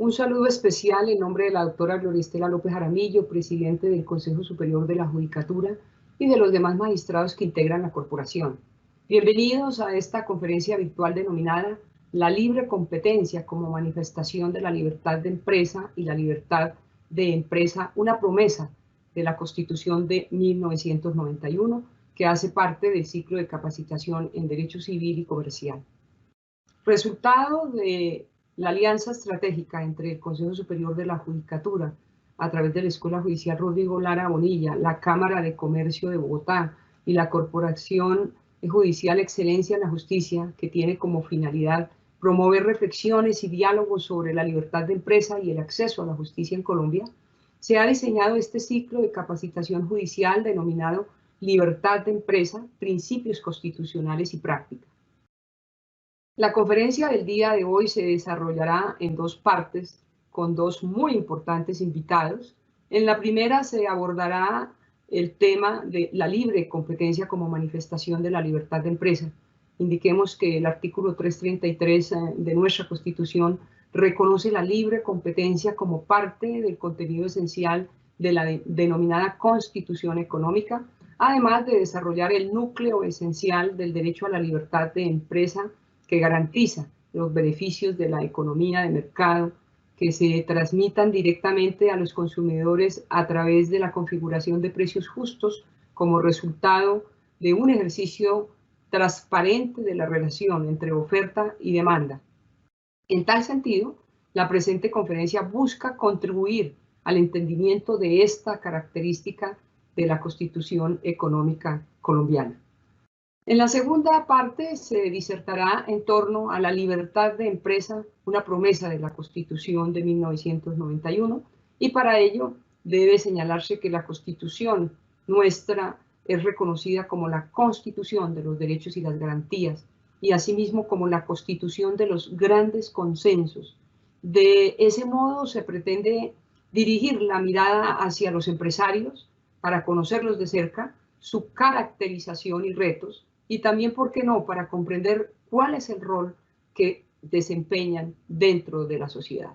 Un saludo especial en nombre de la doctora Gloria Estela López Jaramillo, presidente del Consejo Superior de la Judicatura, y de los demás magistrados que integran la corporación. Bienvenidos a esta conferencia virtual denominada La libre competencia como manifestación de la libertad de empresa y la libertad de empresa, una promesa de la Constitución de 1991, que hace parte del ciclo de capacitación en Derecho Civil y Comercial. Resultado de la alianza estratégica entre el Consejo Superior de la Judicatura, a través de la Escuela Judicial Rodrigo Lara Bonilla, la Cámara de Comercio de Bogotá y la Corporación Judicial Excelencia en la Justicia, que tiene como finalidad promover reflexiones y diálogos sobre la libertad de empresa y el acceso a la justicia en Colombia, se ha diseñado este ciclo de capacitación judicial denominado Libertad de Empresa, Principios Constitucionales y Práctica. La conferencia del día de hoy se desarrollará en dos partes con dos muy importantes invitados. En la primera se abordará el tema de la libre competencia como manifestación de la libertad de empresa. Indiquemos que el artículo 333 de nuestra Constitución reconoce la libre competencia como parte del contenido esencial de la denominada Constitución Económica, además de desarrollar el núcleo esencial del derecho a la libertad de empresa, que garantiza los beneficios de la economía de mercado, que se transmitan directamente a los consumidores a través de la configuración de precios justos como resultado de un ejercicio transparente de la relación entre oferta y demanda. En tal sentido, la presente conferencia busca contribuir al entendimiento de esta característica de la Constitución Económica colombiana. En la segunda parte se disertará en torno a la libertad de empresa, una promesa de la Constitución de 1991, y para ello debe señalarse que la Constitución nuestra es reconocida como la Constitución de los derechos y las garantías, y asimismo como la Constitución de los grandes consensos. De ese modo se pretende dirigir la mirada hacia los empresarios para conocerlos de cerca, su caracterización y retos, y también, ¿por qué no?, para comprender cuál es el rol que desempeñan dentro de la sociedad.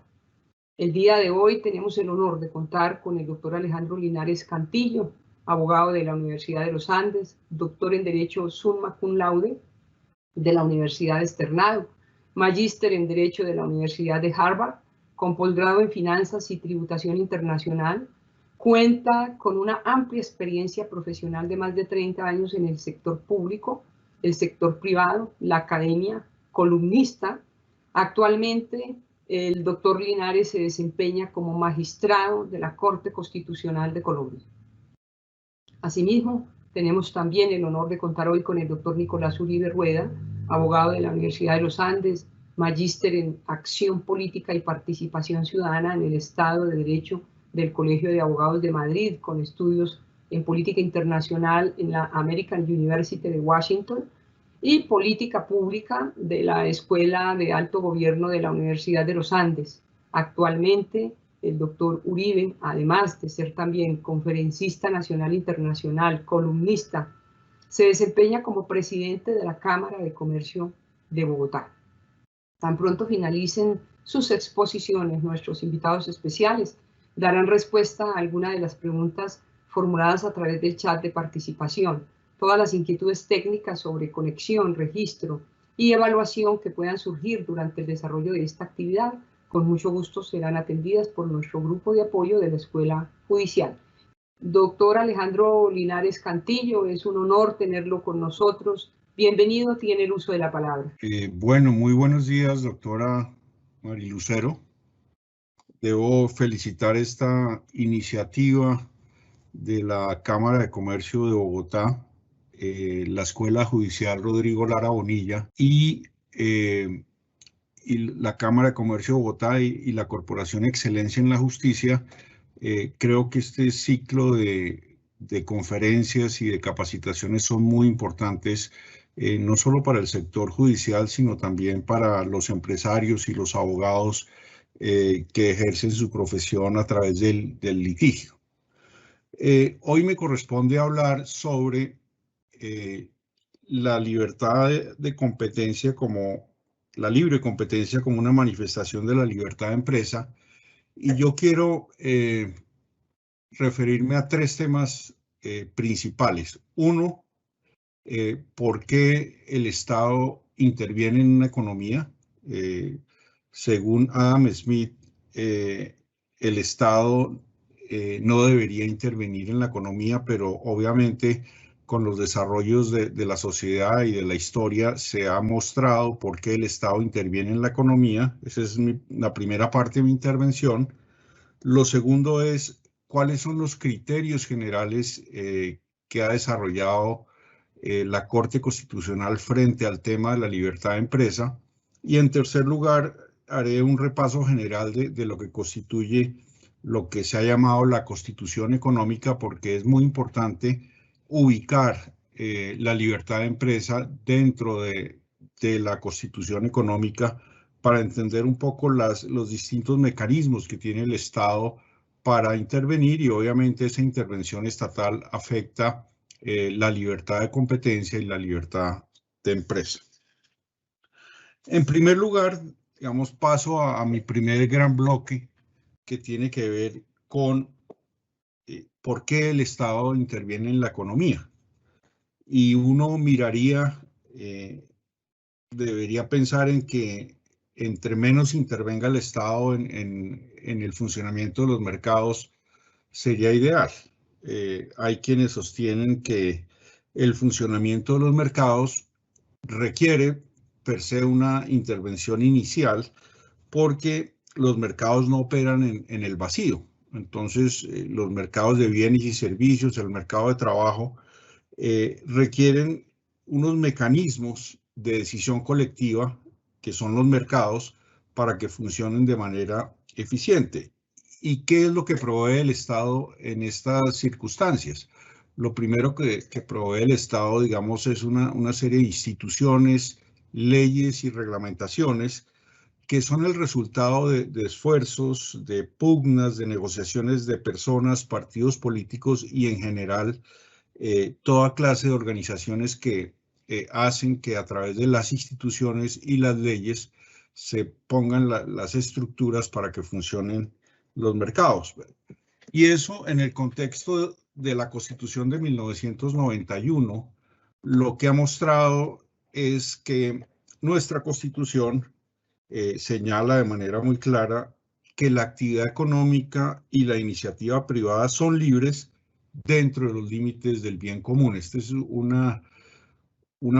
El día de hoy tenemos el honor de contar con el doctor Alejandro Linares Cantillo, abogado de la Universidad de los Andes, doctor en Derecho summa cum laude de la Universidad Externado, magíster en Derecho de la Universidad de Harvard, con posgrado en Finanzas y Tributación Internacional. Cuenta con una amplia experiencia profesional de más de 30 años en el sector público, el sector privado, la academia, columnista. Actualmente, el doctor Linares se desempeña como magistrado de la Corte Constitucional de Colombia. Asimismo, tenemos también el honor de contar hoy con el doctor Nicolás Uribe Rueda, abogado de la Universidad de los Andes, magíster en Acción Política y Participación Ciudadana en el Estado de Derecho del Colegio de Abogados de Madrid, con estudios en Política Internacional en la American University de Washington y Política Pública de la Escuela de Alto Gobierno de la Universidad de los Andes. Actualmente, el doctor Uribe, además de ser también conferencista nacional e internacional, columnista, se desempeña como presidente de la Cámara de Comercio de Bogotá. Tan pronto finalicen sus exposiciones, nuestros invitados especiales darán respuesta a alguna de las preguntas formuladas a través del chat de participación. Todas las inquietudes técnicas sobre conexión, registro y evaluación que puedan surgir durante el desarrollo de esta actividad, con mucho gusto serán atendidas por nuestro grupo de apoyo de la Escuela Judicial. Doctor Alejandro Linares Cantillo, es un honor tenerlo con nosotros. Bienvenido, tiene el uso de la palabra. Bueno, muy buenos días, doctora Marilucero. Debo felicitar esta iniciativa de la Cámara de Comercio de Bogotá, la Escuela Judicial Rodrigo Lara Bonilla y la Cámara de Comercio de Bogotá y la Corporación Excelencia en la Justicia. Creo que este ciclo de conferencias y de capacitaciones son muy importantes, no solo para el sector judicial, sino también para los empresarios y los abogados que ejercen su profesión a través del litigio. Hoy me corresponde hablar sobre la libertad de competencia como la libre competencia como una manifestación de la libertad de empresa Y yo quiero referirme a tres temas principales. Uno, ¿por qué el Estado interviene en una economía? Según Adam Smith, el Estado no debería intervenir en la economía, pero obviamente con los desarrollos de la sociedad y de la historia se ha mostrado por qué el Estado interviene en la economía. Esa es la primera parte de mi intervención. Lo segundo es cuáles son los criterios generales que ha desarrollado la Corte Constitucional frente al tema de la libertad de empresa. Y en tercer lugar, haré un repaso general de lo que constituye lo que se ha llamado la Constitución Económica, porque es muy importante ubicar la libertad de empresa dentro de la Constitución Económica para entender un poco los distintos mecanismos que tiene el Estado para intervenir, y obviamente esa intervención estatal afecta la libertad de competencia y la libertad de empresa. En primer lugar, digamos, paso a mi primer gran bloque, que tiene que ver con por qué el Estado interviene en la economía. Y uno miraría, debería pensar en que entre menos intervenga el Estado en el funcionamiento de los mercados, sería ideal. Hay quienes sostienen que el funcionamiento de los mercados requiere per se una intervención inicial porque los mercados no operan en el vacío. Entonces, los mercados de bienes y servicios, el mercado de trabajo, requieren unos mecanismos de decisión colectiva, que son los mercados, para que funcionen de manera eficiente. ¿Y qué es lo que provee el Estado en estas circunstancias? Lo primero que provee el Estado, digamos, es una serie de instituciones, leyes y reglamentaciones que son el resultado de esfuerzos, de pugnas, de negociaciones de personas, partidos políticos y en general toda clase de organizaciones que hacen que a través de las instituciones y las leyes se pongan las estructuras para que funcionen los mercados. Y eso en el contexto de la Constitución de 1991, lo que ha mostrado es que nuestra Constitución señala de manera muy clara que la actividad económica y la iniciativa privada son libres dentro de los límites del bien común. Esta es una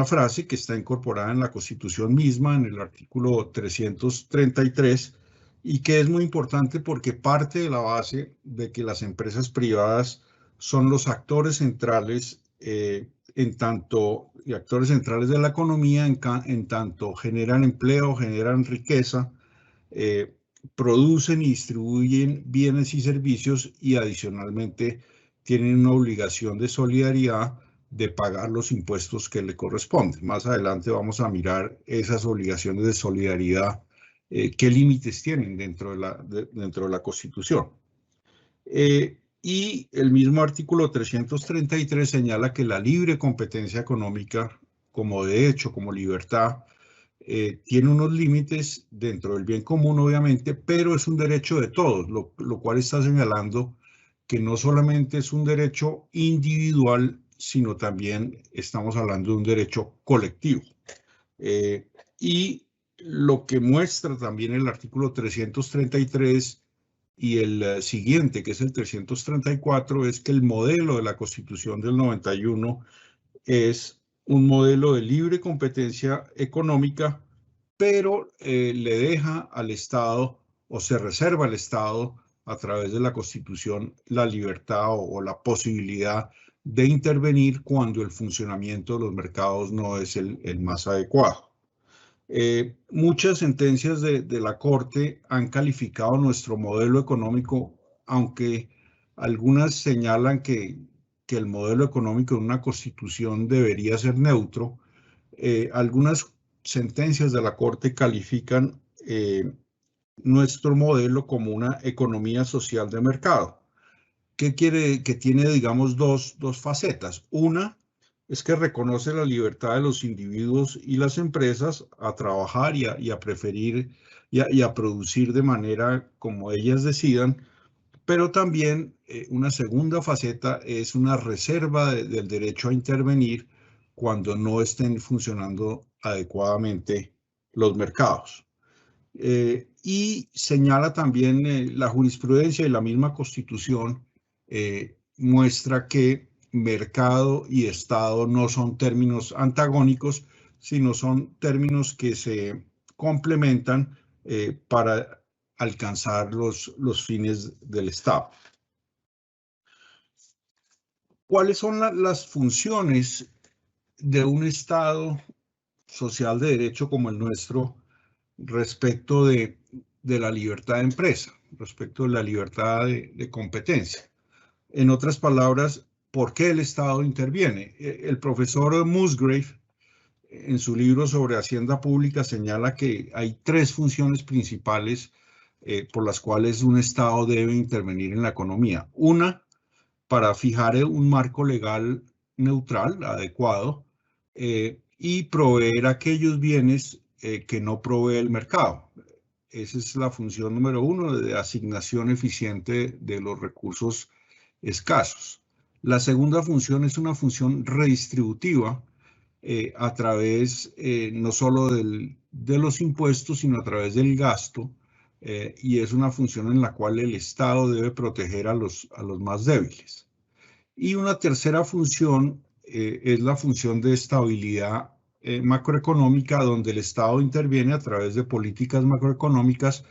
frase que está incorporada en la Constitución misma, en el artículo 333, y que es muy importante porque parte de la base de que las empresas privadas son los actores centrales actores centrales de la economía, en tanto generan empleo, generan riqueza, producen y distribuyen bienes y servicios y adicionalmente tienen una obligación de solidaridad de pagar los impuestos que le corresponden. Más adelante vamos a mirar esas obligaciones de solidaridad, qué límites tienen dentro de la Constitución. Y el mismo artículo 333 señala que la libre competencia económica como derecho, como libertad, tiene unos límites dentro del bien común, obviamente, pero es un derecho de todos, lo cual está señalando que no solamente es un derecho individual, sino también estamos hablando de un derecho colectivo. Y lo que muestra también el artículo 333 y el siguiente, que es el 334, es que el modelo de la Constitución del 91 es un modelo de libre competencia económica, pero le deja al Estado o se reserva al Estado a través de la Constitución la libertad o la posibilidad de intervenir cuando el funcionamiento de los mercados no es el más adecuado. Muchas sentencias de la Corte han calificado nuestro modelo económico, aunque algunas señalan que el modelo económico en una constitución debería ser neutro. Algunas sentencias de la Corte califican nuestro modelo como una economía social de mercado. ¿Qué quiere? Que tiene, digamos, dos facetas. Una, es que reconoce la libertad de los individuos y las empresas a trabajar y a preferir y a producir de manera como ellas decidan, pero también una segunda faceta es una reserva del derecho a intervenir cuando no estén funcionando adecuadamente los mercados. Y señala también la jurisprudencia y la misma Constitución muestra que mercado y Estado no son términos antagónicos, sino son términos que se complementan para alcanzar los fines del Estado. ¿Cuáles son las funciones de un Estado social de derecho como el nuestro respecto de la libertad de empresa, respecto de la libertad de competencia? En otras palabras, ¿por qué el Estado interviene? El profesor Musgrave, en su libro sobre Hacienda Pública, señala que hay tres funciones principales por las cuales un Estado debe intervenir en la economía. Una, para fijar un marco legal neutral, adecuado, y proveer aquellos bienes que no provee el mercado. Esa es la función número uno, de asignación eficiente de los recursos escasos. La segunda función es una función redistributiva a través no solo de los impuestos, sino a través del gasto, y es una función en la cual el Estado debe proteger a los más débiles. Y una tercera función es la función de estabilidad macroeconómica, donde el Estado interviene a través de políticas macroeconómicas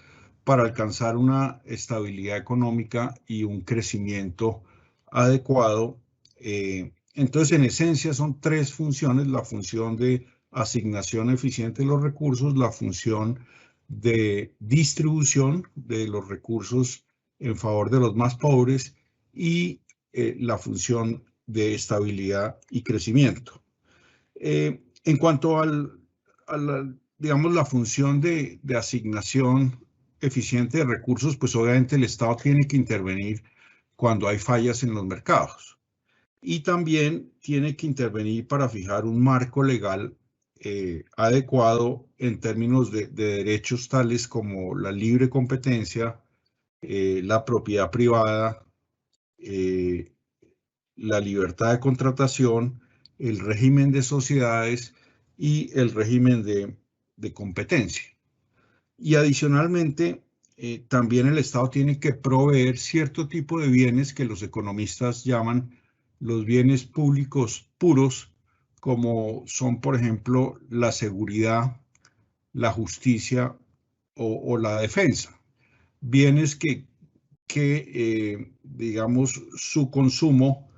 para alcanzar una estabilidad económica y un crecimiento adecuado. Entonces, en esencia, son tres funciones: la función de asignación eficiente de los recursos, la función de distribución de los recursos en favor de los más pobres y la función de estabilidad y crecimiento. En cuanto digamos, la función de asignación eficiente de recursos, pues obviamente el Estado tiene que intervenir cuando hay fallas en los mercados. Y también tiene que intervenir para fijar un marco legal adecuado en términos de derechos tales como la libre competencia, la propiedad privada, la libertad de contratación, el régimen de sociedades y el régimen de competencia. Y adicionalmente, también el Estado tiene que proveer cierto tipo de bienes que los economistas llaman los bienes públicos puros, como son, por ejemplo, la seguridad, la justicia o la defensa. Bienes que digamos, su consumo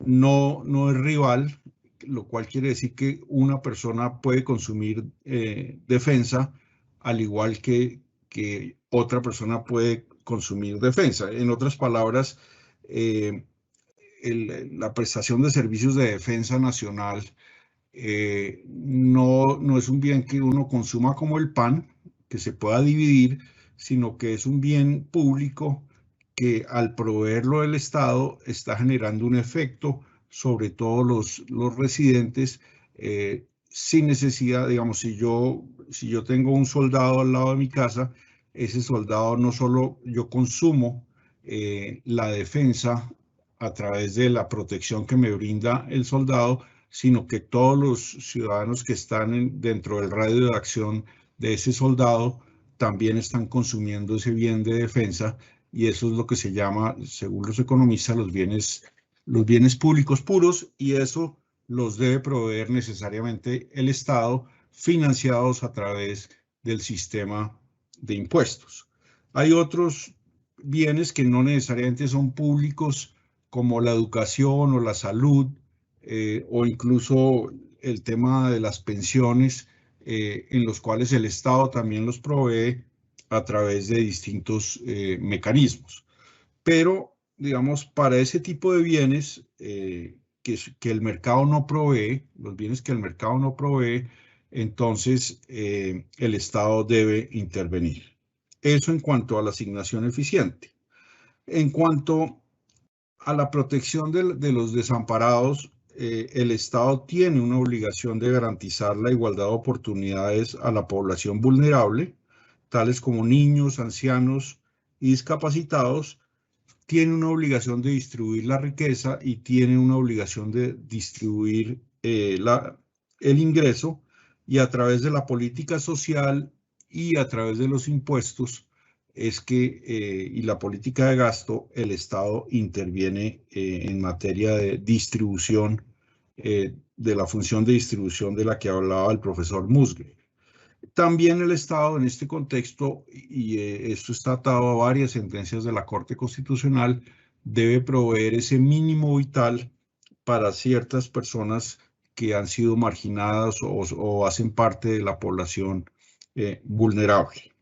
no es rival, lo cual quiere decir que una persona puede consumir defensa al igual que otra persona puede consumir defensa. En otras palabras, la prestación de servicios de defensa nacional no es un bien que uno consuma como el pan, que se pueda dividir, sino que es un bien público que al proveerlo el Estado está generando un efecto sobre todos los residentes sin necesidad. Digamos, si yo tengo un soldado al lado de mi casa, ese soldado no solo yo consumo la defensa a través de la protección que me brinda el soldado, sino que todos los ciudadanos que están dentro del radio de acción de ese soldado también están consumiendo ese bien de defensa, y eso es lo que se llama, según los economistas, los bienes públicos puros, y eso los debe proveer necesariamente el Estado, financiados a través del sistema de impuestos. Hay otros bienes que no necesariamente son públicos, como la educación o la salud, o incluso el tema de las pensiones, en los cuales el Estado también los provee a través de distintos mecanismos. Pero, digamos, para ese tipo de bienes que el mercado no provee, los bienes que el mercado no provee, entonces el Estado debe intervenir. Eso en cuanto a la asignación eficiente. En cuanto a la protección de los desamparados, el Estado tiene una obligación de garantizar la igualdad de oportunidades a la población vulnerable, tales como niños, ancianos y discapacitados. Tiene una obligación de distribuir la riqueza y tiene una obligación de distribuir el ingreso, y a través de la política social y a través de los impuestos y la política de gasto, el Estado interviene en materia de distribución, de la función de distribución de la que hablaba el profesor Musgrave. También el Estado en este contexto, y esto está atado a varias sentencias de la Corte Constitucional, debe proveer ese mínimo vital para ciertas personas que han sido marginadas o hacen parte de la población vulnerable.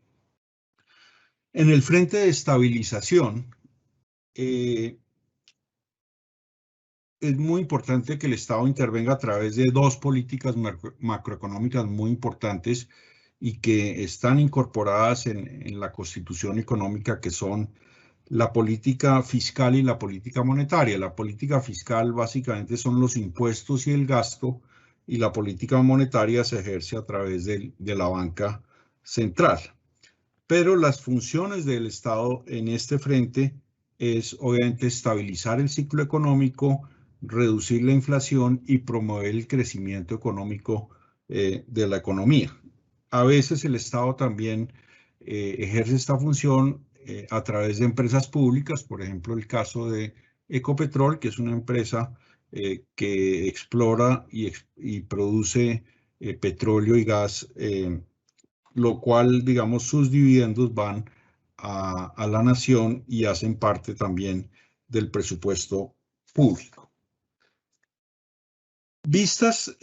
En el frente de estabilización, es muy importante que el Estado intervenga a través de dos políticas macroeconómicas muy importantes y que están incorporadas en la Constitución Económica, que son la política fiscal y la política monetaria. La política fiscal básicamente son los impuestos y el gasto, y la política monetaria se ejerce a través de la banca central. Pero las funciones del Estado en este frente es obviamente estabilizar el ciclo económico, reducir la inflación y promover el crecimiento económico de la economía. A veces el Estado también ejerce esta función a través de empresas públicas, por ejemplo el caso de Ecopetrol, que es una empresa que explora y produce petróleo y gas, lo cual, digamos, sus dividendos van a la nación y hacen parte también del presupuesto público. Vistas,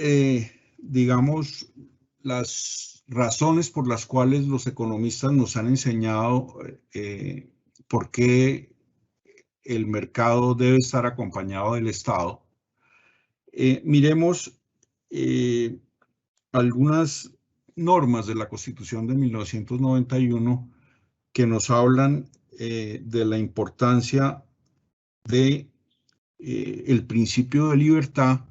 digamos, las razones por las cuales los economistas nos han enseñado por qué el mercado debe estar acompañado del Estado, miremos algunas normas de la Constitución de 1991 que nos hablan de la importancia de el principio de libertad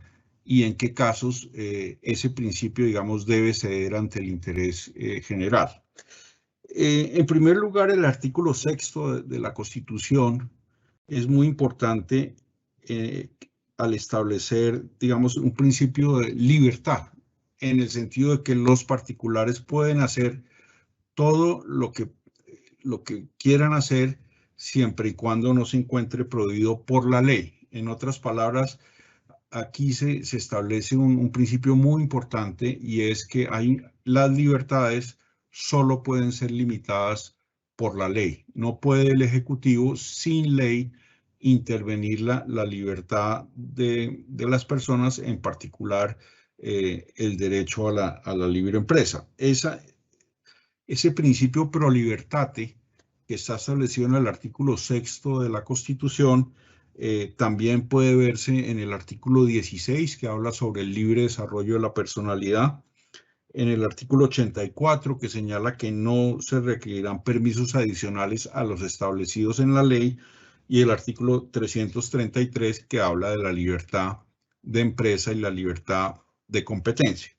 y en qué casos ese principio, digamos, debe ceder ante el interés general. En primer lugar, el artículo 6º de la Constitución es muy importante al establecer, digamos, un principio de libertad, en el sentido de que los particulares pueden hacer todo lo que quieran hacer siempre y cuando no se encuentre prohibido por la ley. En otras palabras, aquí se establece un principio muy importante, y es que las libertades solo pueden ser limitadas por la ley. No puede el Ejecutivo sin ley intervenir la libertad de las personas, en particular el derecho a la libre empresa. Ese principio pro libertate, que está establecido en el artículo 6º de la Constitución, también puede verse en el artículo 16, que habla sobre el libre desarrollo de la personalidad, en el artículo 84, que señala que no se requerirán permisos adicionales a los establecidos en la ley, y el artículo 333, que habla de la libertad de empresa y la libertad de competencia.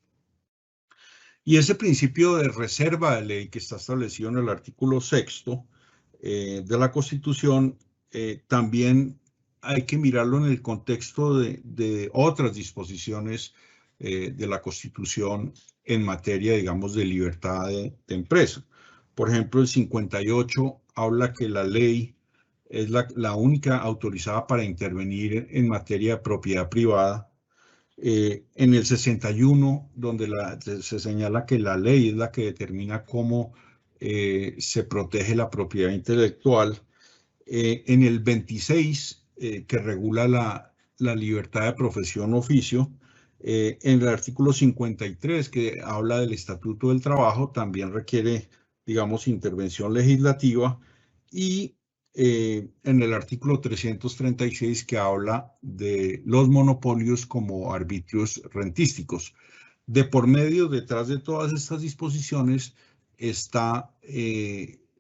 Y ese principio de reserva de ley que está establecido en el artículo 6º de la Constitución, también hay que mirarlo en el contexto de otras disposiciones de la Constitución en materia, digamos, de libertad de empresa. Por ejemplo, el 58 habla que la ley es la única autorizada para intervenir en materia de propiedad privada. En el 61, donde se señala que la ley es la que determina cómo se protege la propiedad intelectual. En el 26, que regula la libertad de profesión o oficio. En el artículo 53, que habla del Estatuto del Trabajo, también requiere, digamos, intervención legislativa. Y en el artículo 336, que habla de los monopolios como arbitrios rentísticos. De por medio, detrás de todas estas disposiciones, está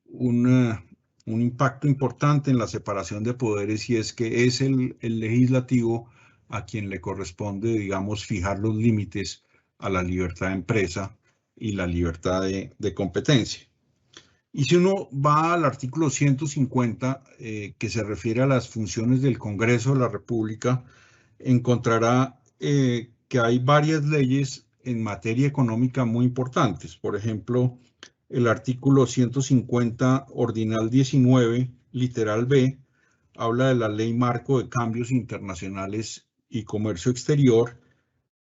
un impacto importante en la separación de poderes, y es que es el legislativo a quien le corresponde, digamos, fijar los límites a la libertad de empresa y la libertad de competencia. Y si uno va al artículo 150, que se refiere a las funciones del Congreso de la República, encontrará que hay varias leyes en materia económica muy importantes. Por ejemplo, el artículo 150, ordinal 19, literal B, habla de la Ley Marco de Cambios Internacionales y Comercio Exterior.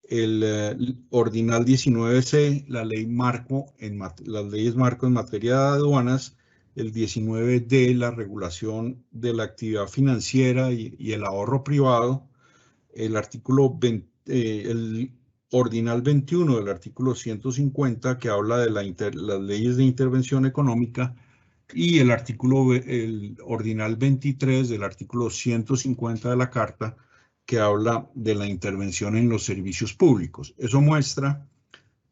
El ordinal 19C, la ley marco las leyes marco en materia de aduanas. El 19D, la regulación de la actividad financiera y el ahorro privado. El artículo 20, el ordinal 21 del artículo 150, que habla de las leyes de intervención económica, y el ordinal 23 del artículo 150 de la Carta, que habla de la intervención en los servicios públicos. Eso muestra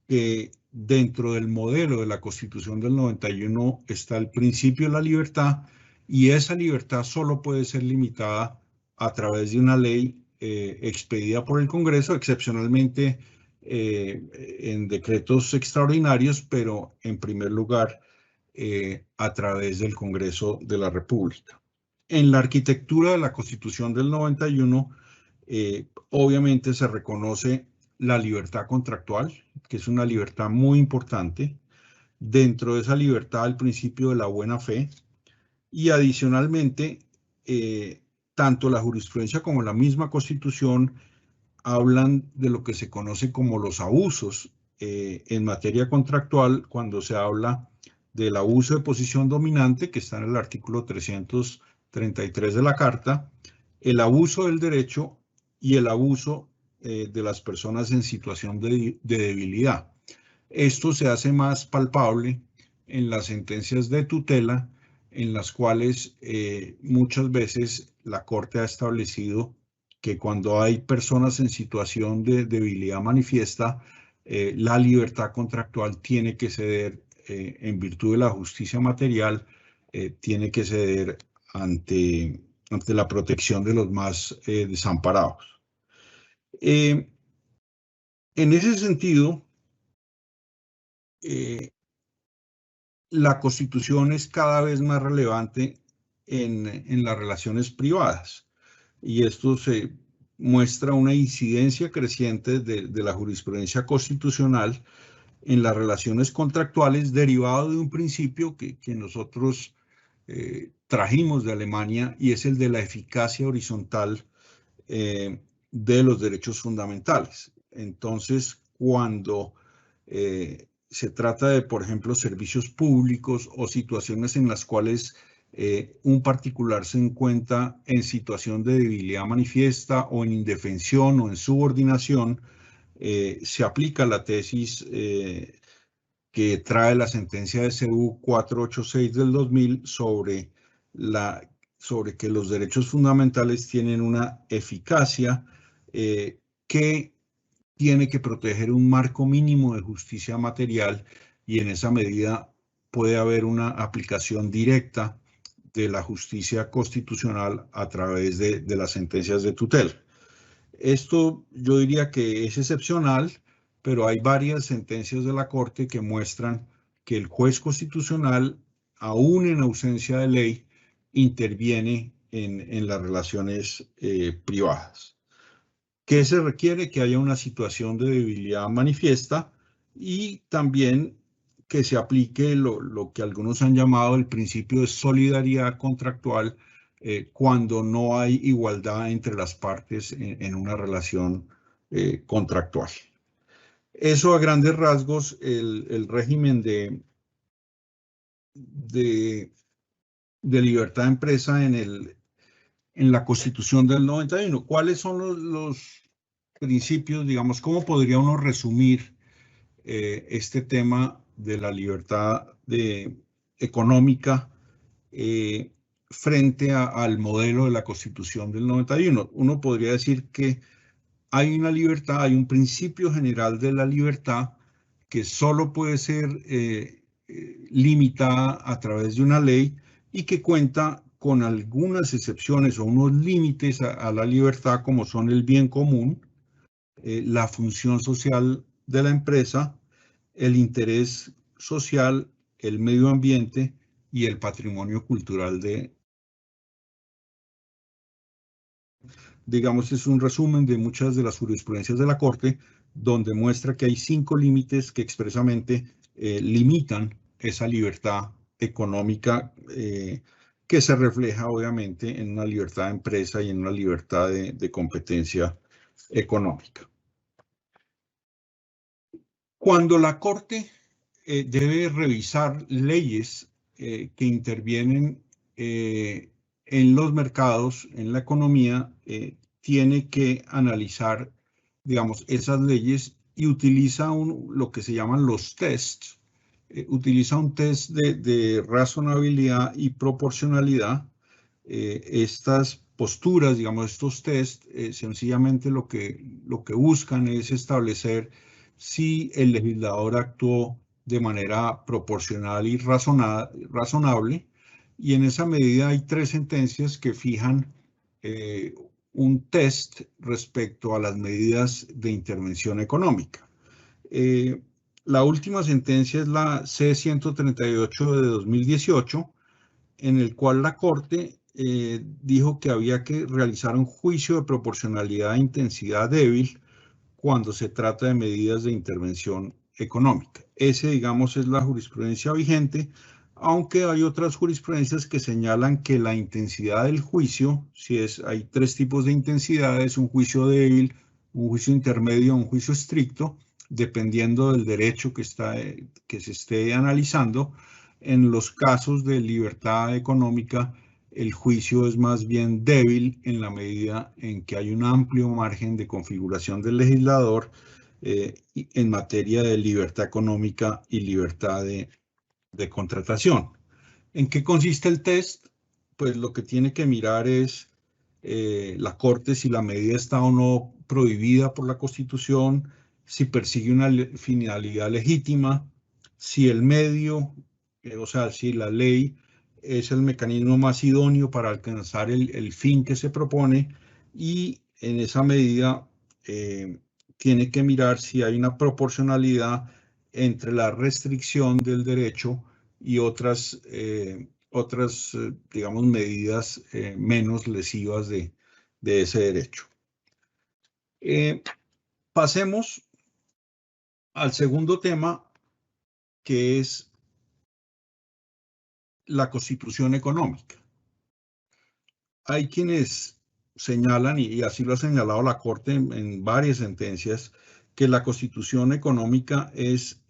que dentro del modelo de la Constitución del 91 está el principio de la libertad, y esa libertad solo puede ser limitada a través de una ley expedida por el Congreso, excepcionalmente en decretos extraordinarios, pero en primer lugar a través del Congreso de la República. En la arquitectura de la Constitución del 91, obviamente se reconoce la libertad contractual, que es una libertad muy importante. Dentro de esa libertad, el principio de la buena fe, y adicionalmente, tanto la jurisprudencia como la misma Constitución hablan de lo que se conoce como los abusos en materia contractual, cuando se habla del abuso de posición dominante, que está en el artículo 333 de la Carta, el abuso del derecho y el abuso de las personas en situación de debilidad. Esto se hace más palpable en las sentencias de tutela, en las cuales muchas veces la Corte ha establecido que cuando hay personas en situación de debilidad manifiesta, la libertad contractual tiene que ceder en virtud de la justicia material, tiene que ceder ante la protección de los más desamparados. En ese sentido, la Constitución es cada vez más relevante en las relaciones privadas, y esto se muestra una incidencia creciente de la jurisprudencia constitucional en las relaciones contractuales, derivado de un principio que nosotros trajimos de Alemania, y es el de la eficacia horizontal de los derechos fundamentales. Entonces, cuando se trata de, por ejemplo, servicios públicos o situaciones en las cuales un particular se encuentra en situación de debilidad manifiesta o en indefensión o en subordinación, se aplica la tesis que trae la sentencia de CU 486 del 2000 sobre que los derechos fundamentales tienen una eficacia que tiene que proteger un marco mínimo de justicia material, y en esa medida puede haber una aplicación directa de la justicia constitucional a través de las sentencias de tutela. Esto yo diría que es excepcional, pero hay varias sentencias de la Corte que muestran que el juez constitucional, aún en ausencia de ley, interviene en las relaciones privadas. ¿Qué se requiere? Que haya una situación de debilidad manifiesta, y también que se aplique lo que algunos han llamado el principio de solidaridad contractual cuando no hay igualdad entre las partes en una relación contractual. Eso a grandes rasgos, el régimen de libertad de empresa en la Constitución del 91. ¿Cuáles son los principios, digamos, cómo podría uno resumir este tema de la libertad económica frente al modelo de la Constitución del 91? Uno podría decir que hay una libertad, hay un principio general de la libertad que solo puede ser limitada a través de una ley, y que cuenta con algunas excepciones o unos límites a la libertad, como son el bien común, la función social de la empresa, el interés social, el medio ambiente y el patrimonio cultural digamos, es un resumen de muchas de las jurisprudencias de la Corte, donde muestra que hay 5 límites que expresamente limitan esa libertad económica que se refleja obviamente en una libertad de empresa y en una libertad de competencia económica. Cuando la Corte debe revisar leyes que intervienen en los mercados, en la economía, tiene que analizar, digamos, esas leyes y utiliza lo que se llaman los tests. Utiliza un test de razonabilidad y proporcionalidad. Estas posturas, digamos, estos test, sencillamente lo que buscan es establecer si el legislador actuó de manera proporcional y razonable, y en esa medida hay 3 sentencias que fijan un test respecto a las medidas de intervención económica. La última sentencia es la C-138 de 2018, en el cual la Corte dijo que había que realizar un juicio de proporcionalidad e intensidad débil cuando se trata de medidas de intervención económica. Ese, digamos, es la jurisprudencia vigente, aunque hay otras jurisprudencias que señalan que la intensidad del juicio, hay 3 tipos de intensidades, un juicio débil, un juicio intermedio, un juicio estricto, dependiendo del derecho que se esté analizando. En los casos de libertad económica, el juicio es más bien débil en la medida en que hay un amplio margen de configuración del legislador en materia de libertad económica y libertad de contratación. ¿En qué consiste el test? Pues lo que tiene que mirar es la Corte si la medida está o no prohibida por la Constitución, si persigue una finalidad legítima, si el medio, o sea, si la ley es el mecanismo más idóneo para alcanzar el fin que se propone, y en esa medida tiene que mirar si hay una proporcionalidad entre la restricción del derecho y otras digamos, medidas menos lesivas de ese derecho. Pasemos al segundo tema, que es la Constitución económica. Hay quienes señalan, y así lo ha señalado la Corte en varias sentencias, que la Constitución económica es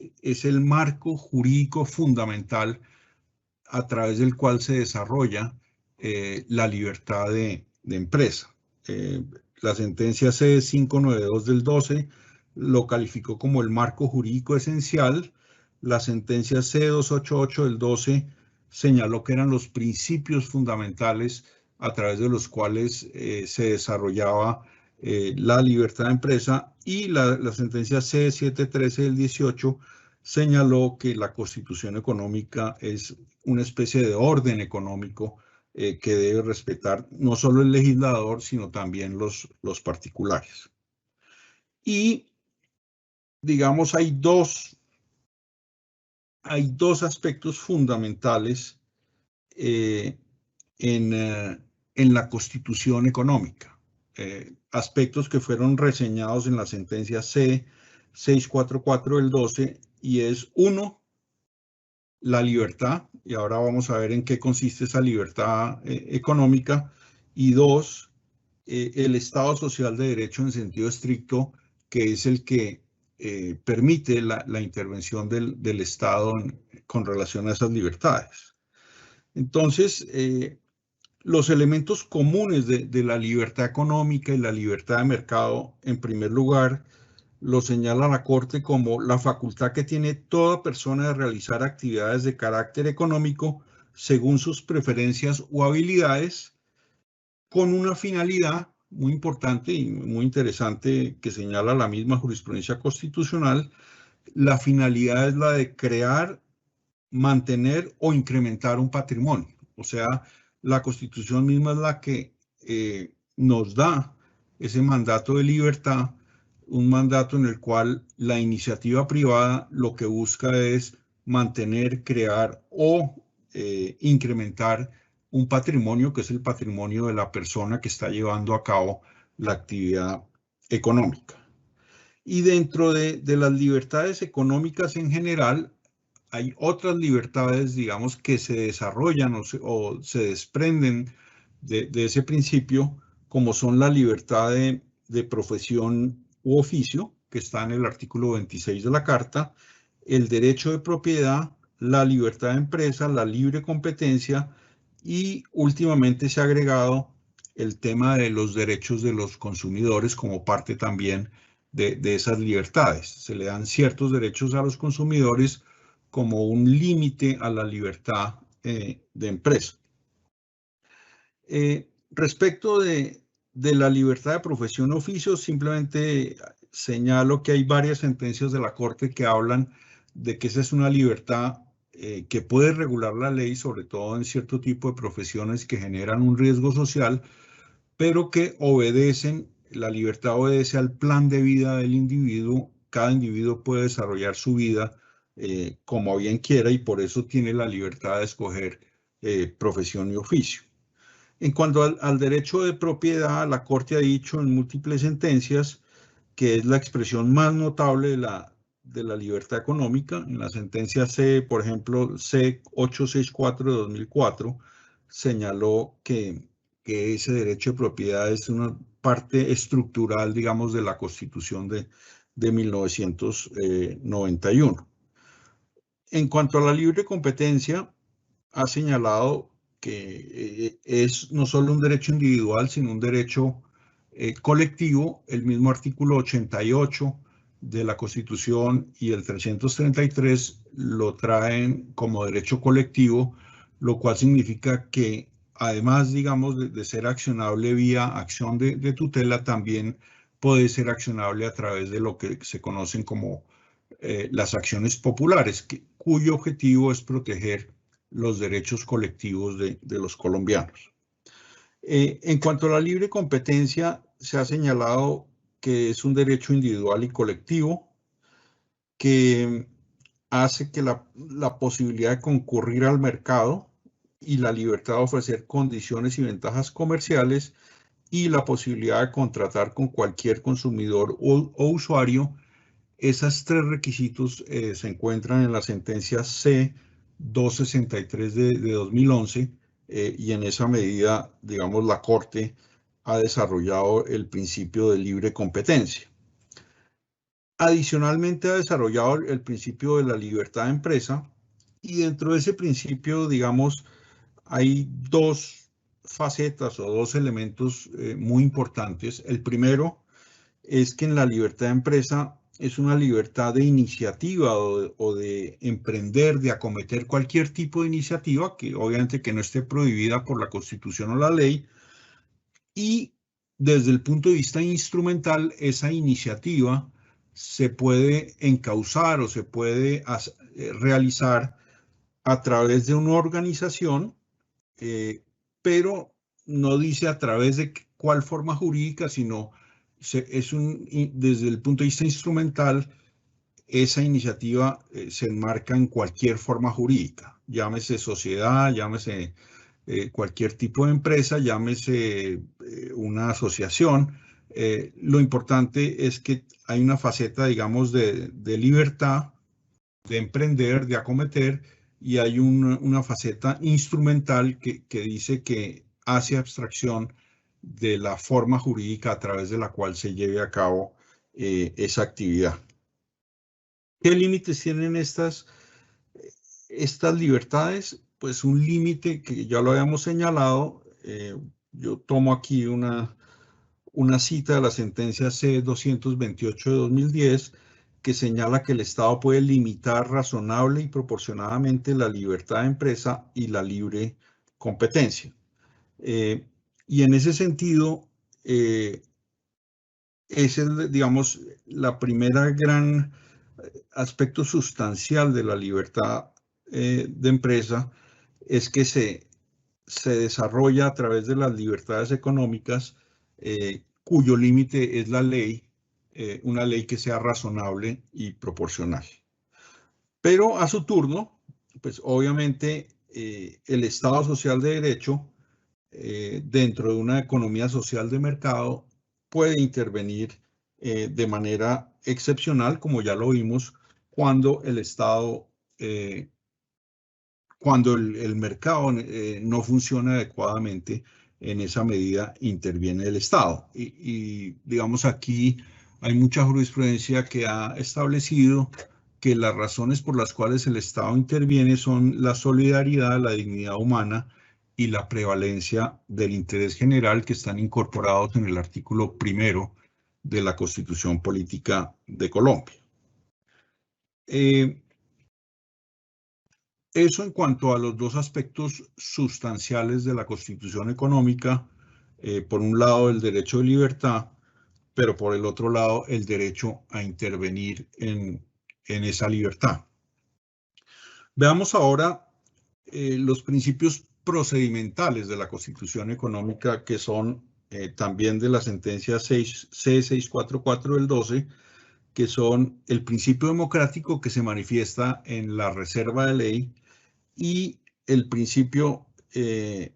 el marco jurídico fundamental a través del cual se desarrolla la libertad de empresa. La sentencia C-592 del 12 lo calificó como el marco jurídico esencial. La sentencia C-288 del 12 señaló que eran los principios fundamentales a través de los cuales se desarrollaba la libertad de empresa, y la sentencia C-713 del 18 señaló que la Constitución económica es una especie de orden económico que debe respetar no solo el legislador, sino también los particulares. Y, digamos, hay dos aspectos fundamentales en la Constitución económica, aspectos que fueron reseñados en la sentencia C-644 del 12, y es 1, la libertad, y ahora vamos a ver en qué consiste esa libertad económica, y 2, el Estado social de derecho en sentido estricto, que es el que permite la intervención del Estado con relación a esas libertades. Entonces, los elementos comunes de la libertad económica y la libertad de mercado, en primer lugar, lo señala la Corte como la facultad que tiene toda persona de realizar actividades de carácter económico según sus preferencias o habilidades, con una finalidad muy importante y muy interesante que señala la misma jurisprudencia constitucional. La finalidad es la de crear, mantener o incrementar un patrimonio. O sea, la Constitución misma es la que nos da ese mandato de libertad, un mandato en el cual la iniciativa privada lo que busca es mantener, crear o incrementar un patrimonio que es el patrimonio de la persona que está llevando a cabo la actividad económica. Y dentro de las libertades económicas en general, hay otras libertades, digamos, que se desarrollan o se desprenden de ese principio, como son la libertad de profesión u oficio, que está en el artículo 26 de la Carta, el derecho de propiedad, la libertad de empresa, la libre competencia y últimamente se ha agregado el tema de los derechos de los consumidores como parte también de esas libertades. Se le dan ciertos derechos a los consumidores como un límite a la libertad de empresa. Respecto de la libertad de profesión o oficio, simplemente señalo que hay varias sentencias de la Corte que hablan de que esa es una libertad que puede regular la ley, sobre todo en cierto tipo de profesiones que generan un riesgo social, pero que obedecen, la libertad obedece al plan de vida del individuo. Cada individuo puede desarrollar su vida como bien quiera y por eso tiene la libertad de escoger profesión y oficio. En cuanto al derecho de propiedad, la Corte ha dicho en múltiples sentencias que es la expresión más notable de la libertad económica. En la sentencia C, por ejemplo, C864 de 2004, señaló que ese derecho de propiedad es una parte estructural, digamos, de la Constitución de 1991. En cuanto a la libre competencia, ha señalado que es no solo un derecho individual, sino un derecho colectivo. El mismo artículo 88 de la Constitución y el 333 lo traen como derecho colectivo, lo cual significa que además, digamos, de ser accionable vía acción de tutela, también puede ser accionable a través de lo que se conocen como las acciones populares, cuyo objetivo es proteger los derechos colectivos de los colombianos. En cuanto a la libre competencia, se ha señalado que es un derecho individual y colectivo que hace que la posibilidad de concurrir al mercado y la libertad de ofrecer condiciones y ventajas comerciales y la posibilidad de contratar con cualquier consumidor o usuario. Esas tres requisitos se encuentran en la sentencia C263 de 2011 y en esa medida, digamos, la Corte ha desarrollado el principio de libre competencia. Adicionalmente ha desarrollado el principio de la libertad de empresa y dentro de ese principio, digamos, hay dos facetas o dos elementos muy importantes. El primero es que en la libertad de empresa es una libertad de iniciativa o de emprender, de acometer cualquier tipo de iniciativa, que obviamente que no esté prohibida por la Constitución o la ley, y desde el punto de vista instrumental, esa iniciativa se puede encauzar o se puede realizar a través de una organización, pero no dice a través de cuál forma jurídica, sino desde el punto de vista instrumental, esa iniciativa se enmarca en cualquier forma jurídica, llámese sociedad, llámese cualquier tipo de empresa, llámese una asociación. Lo importante es que hay una faceta, digamos, de libertad, de emprender, de acometer, y hay una faceta instrumental que dice que hace abstracción de la forma jurídica a través de la cual se lleve a cabo esa actividad. ¿Qué límites tienen estas libertades? Pues un límite que ya lo habíamos señalado. Yo tomo aquí una cita de la sentencia C228 de 2010 que señala que el Estado puede limitar razonable y proporcionadamente la libertad de empresa y la libre competencia. Y en ese sentido, ese es, digamos, la primera gran aspecto sustancial de la libertad de empresa, es que se se desarrolla a través de las libertades económicas, cuyo límite es la ley, una ley que sea razonable y proporcional. Pero a su turno, pues obviamente el Estado social de derecho, dentro de una economía social de mercado, puede intervenir de manera excepcional, como ya lo vimos, cuando el Estado, cuando el mercado no funciona adecuadamente. En esa medida interviene el Estado. Y digamos, aquí hay mucha jurisprudencia que ha establecido que las razones por las cuales el Estado interviene son la solidaridad, la dignidad humana y la prevalencia del interés general, que están incorporados en el artículo 1 de la Constitución Política de Colombia. Eso en cuanto a los dos aspectos sustanciales de la Constitución económica, por un lado el derecho de libertad, pero por el otro lado el derecho a intervenir en esa libertad. Veamos ahora los principios procedimentales de la Constitución económica, que son también de la sentencia C644 del 12, que son el principio democrático que se manifiesta en la reserva de ley y el principio que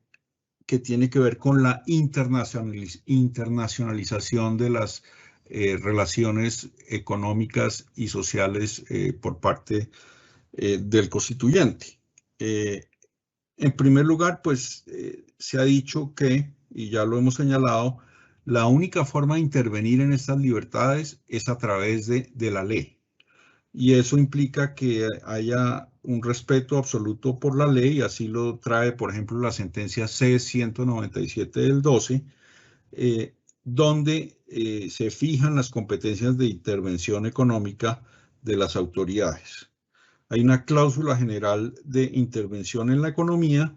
tiene que ver con la internacionalización de las relaciones económicas y sociales por parte del constituyente. En primer lugar, pues se ha dicho que, y ya lo hemos señalado, la única forma de intervenir en estas libertades es a través de la ley. Y eso implica que haya un respeto absoluto por la ley, así lo trae, por ejemplo, la sentencia C-197 del 12, donde se fijan las competencias de intervención económica de las autoridades. Hay una cláusula general de intervención en la economía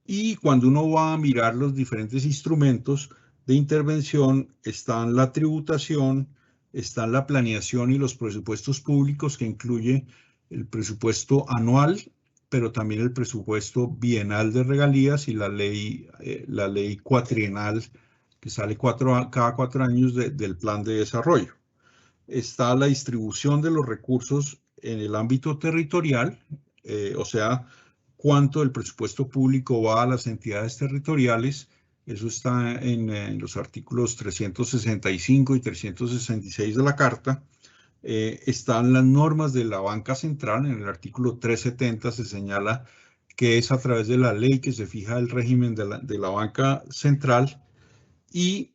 y cuando uno va a mirar los diferentes instrumentos de intervención están la tributación, están la planeación y los presupuestos públicos, que incluye el presupuesto anual, pero también el presupuesto bienal de regalías y la ley cuatrienal que sale cada 4 años del plan de desarrollo. Está la distribución de los recursos en el ámbito territorial, o sea, cuánto del presupuesto público va a las entidades territoriales. Eso está en los artículos 365 y 366 de la Carta. Están las normas de la banca central. En el artículo 370 se señala que es a través de la ley que se fija el régimen de la banca central y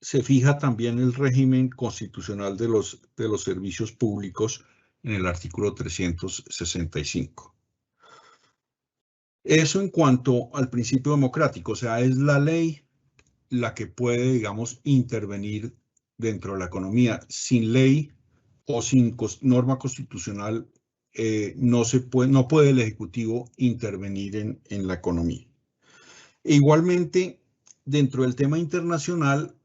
se fija también el régimen constitucional de los servicios públicos en el artículo 365. Eso en cuanto al principio democrático, o sea, es la ley la que puede, digamos, intervenir dentro de la economía. Sin ley o sin norma constitucional no puede el Ejecutivo intervenir en la economía. E igualmente, dentro del tema internacional,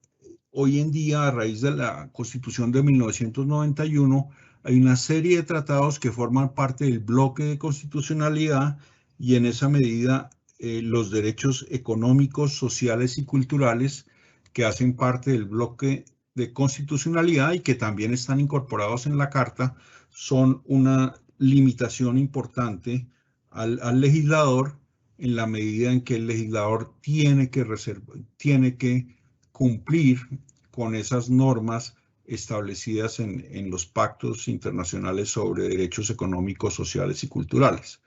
hoy en día, a raíz de la Constitución de 1991, hay una serie de tratados que forman parte del bloque de constitucionalidad y en esa medida los derechos económicos, sociales y culturales que hacen parte del bloque de constitucionalidad y que también están incorporados en la Carta son una limitación importante al legislador, en la medida en que el legislador tiene que cumplir con esas normas establecidas en los pactos internacionales sobre derechos económicos, sociales y culturales.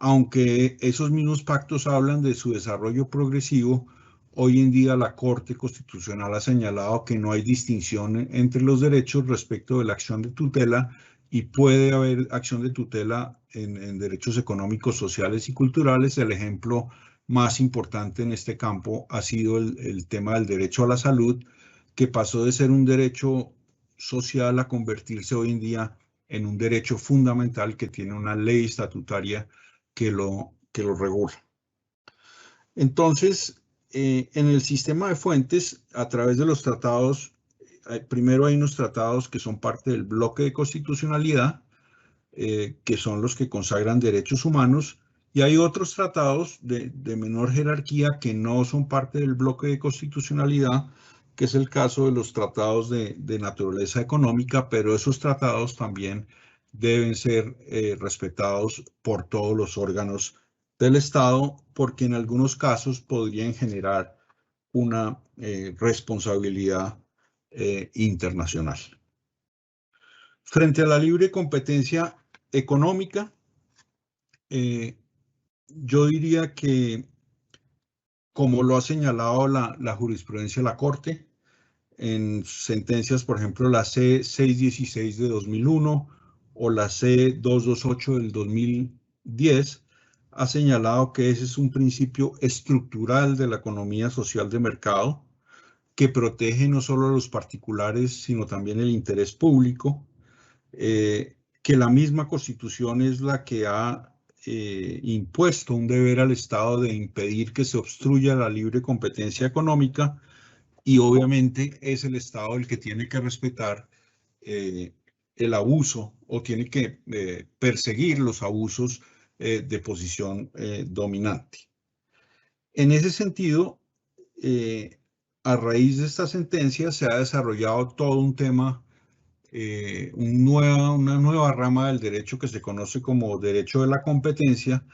Aunque esos mismos pactos hablan de su desarrollo progresivo, hoy en día la Corte Constitucional ha señalado que no hay distinción entre los derechos respecto de la acción de tutela y puede haber acción de tutela en derechos económicos, sociales y culturales. El ejemplo más importante en este campo ha sido el tema del derecho a la salud, que pasó de ser un derecho social a convertirse hoy en día en un derecho fundamental que tiene una ley estatutaria que lo regula. Entonces, en el sistema de fuentes, a través de los tratados, primero hay unos tratados que son parte del bloque de constitucionalidad, que son los que consagran derechos humanos, Y hay otros tratados de menor jerarquía que no son parte del bloque de constitucionalidad, que es el caso de los tratados de naturaleza económica, pero esos tratados también deben ser respetados por todos los órganos del Estado, porque en algunos casos podrían generar una responsabilidad internacional. Frente a la libre competencia económica, yo diría que, como lo ha señalado la jurisprudencia de la Corte, en sentencias, por ejemplo, la C616 de 2001 o la C228 del 2010, ha señalado que ese es un principio estructural de la economía social de mercado que protege no solo a los particulares, sino también el interés público, que la misma Constitución es la que ha impuesto un deber al Estado de impedir que se obstruya la libre competencia económica, y obviamente es el Estado el que tiene que respetar el abuso o tiene que perseguir los abusos de posición dominante. En ese sentido, a raíz de esta sentencia se ha desarrollado todo un tema, una nueva rama del derecho que se conoce como derecho de la competencia,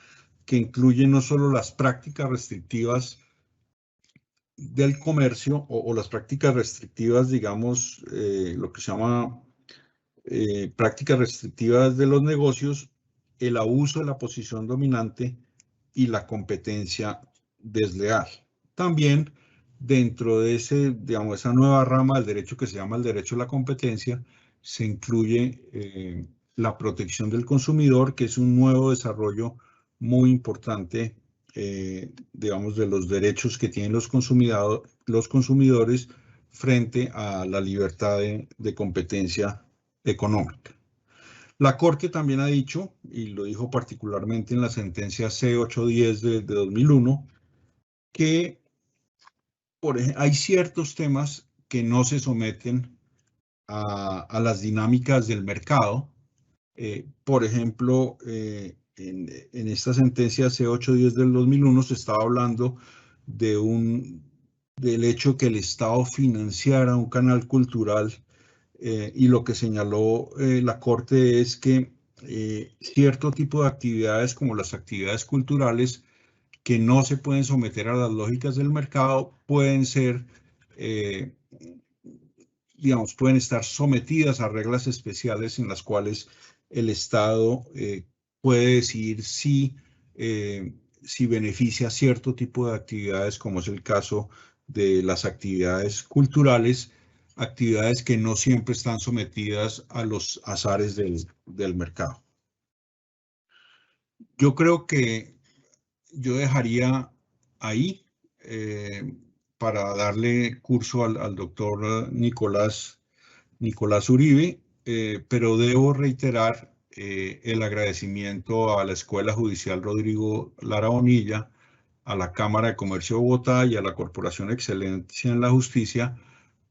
que incluye no solo las prácticas restrictivas del comercio o las prácticas restrictivas, digamos, lo que se llama prácticas restrictivas de los negocios, el abuso de la posición dominante y la competencia desleal. También dentro de digamos, esa nueva rama del derecho que se llama el derecho a la competencia, se incluye la protección del consumidor, que es un nuevo desarrollo muy importante, digamos, de los derechos que tienen los consumidores frente a la libertad de competencia económica. La Corte también ha dicho, y lo dijo particularmente en la sentencia C810 de 2001, que hay ciertos temas que no se someten a las dinámicas del mercado. Por ejemplo, en esta sentencia C810 del 2001 se estaba hablando del hecho que el Estado financiara un canal cultural, y lo que señaló la Corte es que cierto tipo de actividades, como las actividades culturales, que no se pueden someter a las lógicas del mercado, pueden ser, digamos, pueden estar sometidas a reglas especiales en las cuales el Estado puede decidir si beneficia cierto tipo de actividades, como es el caso de las actividades culturales, actividades que no siempre están sometidas a los azares del mercado. Yo creo que yo dejaría ahí para darle curso al doctor Nicolás Uribe, pero debo reiterar el agradecimiento a la Escuela Judicial Rodrigo Lara Bonilla, a la Cámara de Comercio de Bogotá y a la Corporación Excelencia en la Justicia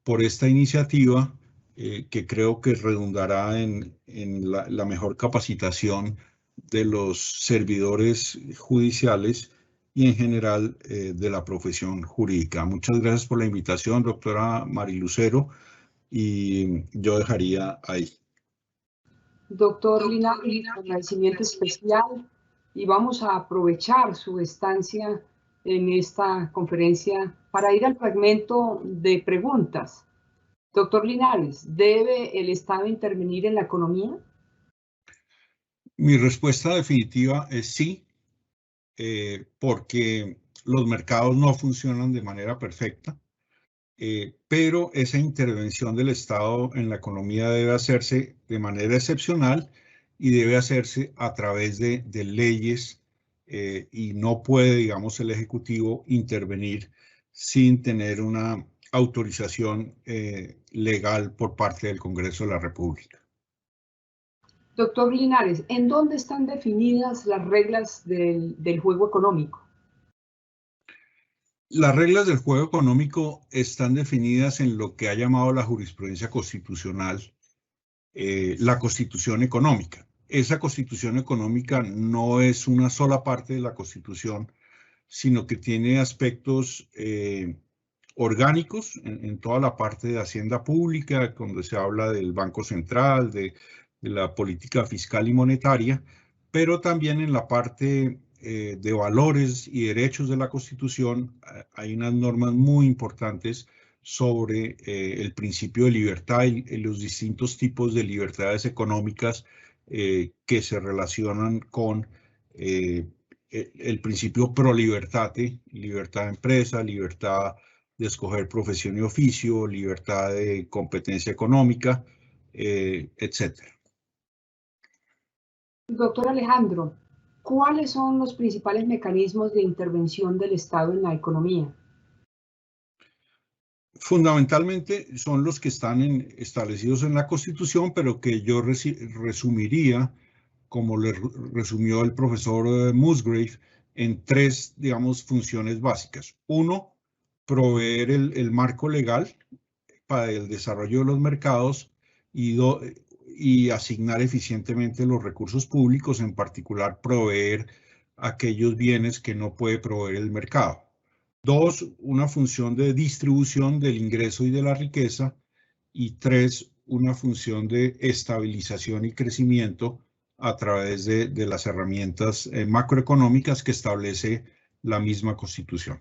por esta iniciativa, que creo que redundará en la mejor capacitación de los servidores judiciales y en general de la profesión jurídica. Muchas gracias por la invitación, doctora Mari Lucero, y yo dejaría ahí. Doctor Linares, agradecimiento especial, y vamos a aprovechar su estancia en esta conferencia para ir al fragmento de preguntas. Doctor Linares, ¿debe el Estado intervenir en la economía? Mi respuesta definitiva es sí, porque los mercados no funcionan de manera perfecta, pero esa intervención del Estado en la economía debe hacerse de manera excepcional y debe hacerse a través de leyes, y no puede, digamos, el Ejecutivo intervenir sin tener una autorización legal por parte del Congreso de la República. Doctor Linares, ¿en dónde están definidas las reglas del juego económico? Las reglas del juego económico están definidas en lo que ha llamado la jurisprudencia constitucional la Constitución económica. esa constitución económica no es una sola parte de la constitución, sino que tiene aspectos orgánicos en toda la parte de hacienda pública, donde se habla del Banco Central, de la política fiscal y monetaria, pero también en la parte de valores y derechos de la Constitución hay unas normas muy importantes sobre el principio de libertad y los distintos tipos de libertades económicas que se relacionan con el principio pro libertate, libertad de empresa, libertad de escoger profesión y oficio, libertad de competencia económica, etcétera. Doctor Alejandro, ¿cuáles son los principales mecanismos de intervención del Estado en la economía? Fundamentalmente son los que están establecidos en la Constitución, pero que yo resumiría, como le resumió el profesor Musgrave, en tres, digamos, funciones básicas. Uno, proveer el marco legal para el desarrollo de los mercados y asignar eficientemente los recursos públicos, en particular proveer aquellos bienes que no puede proveer el mercado. Dos, una función de distribución del ingreso y de la riqueza. Y tres, una función de estabilización y crecimiento a través de las herramientas macroeconómicas que establece la misma Constitución.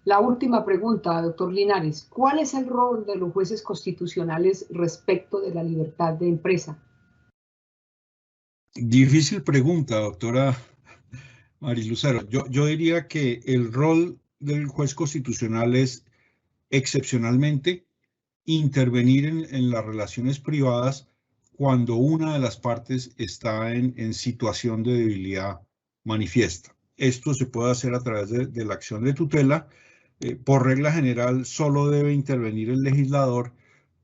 La última pregunta, doctor Linares. ¿Cuál es el rol de los jueces constitucionales respecto de la libertad de empresa? Difícil pregunta, doctora Marilucero. Yo diría que el rol del juez constitucional es excepcionalmente intervenir en las relaciones privadas cuando una de las partes está en situación de debilidad manifiesta. Esto se puede hacer a través de la acción de tutela. Por regla general, solo debe intervenir el legislador,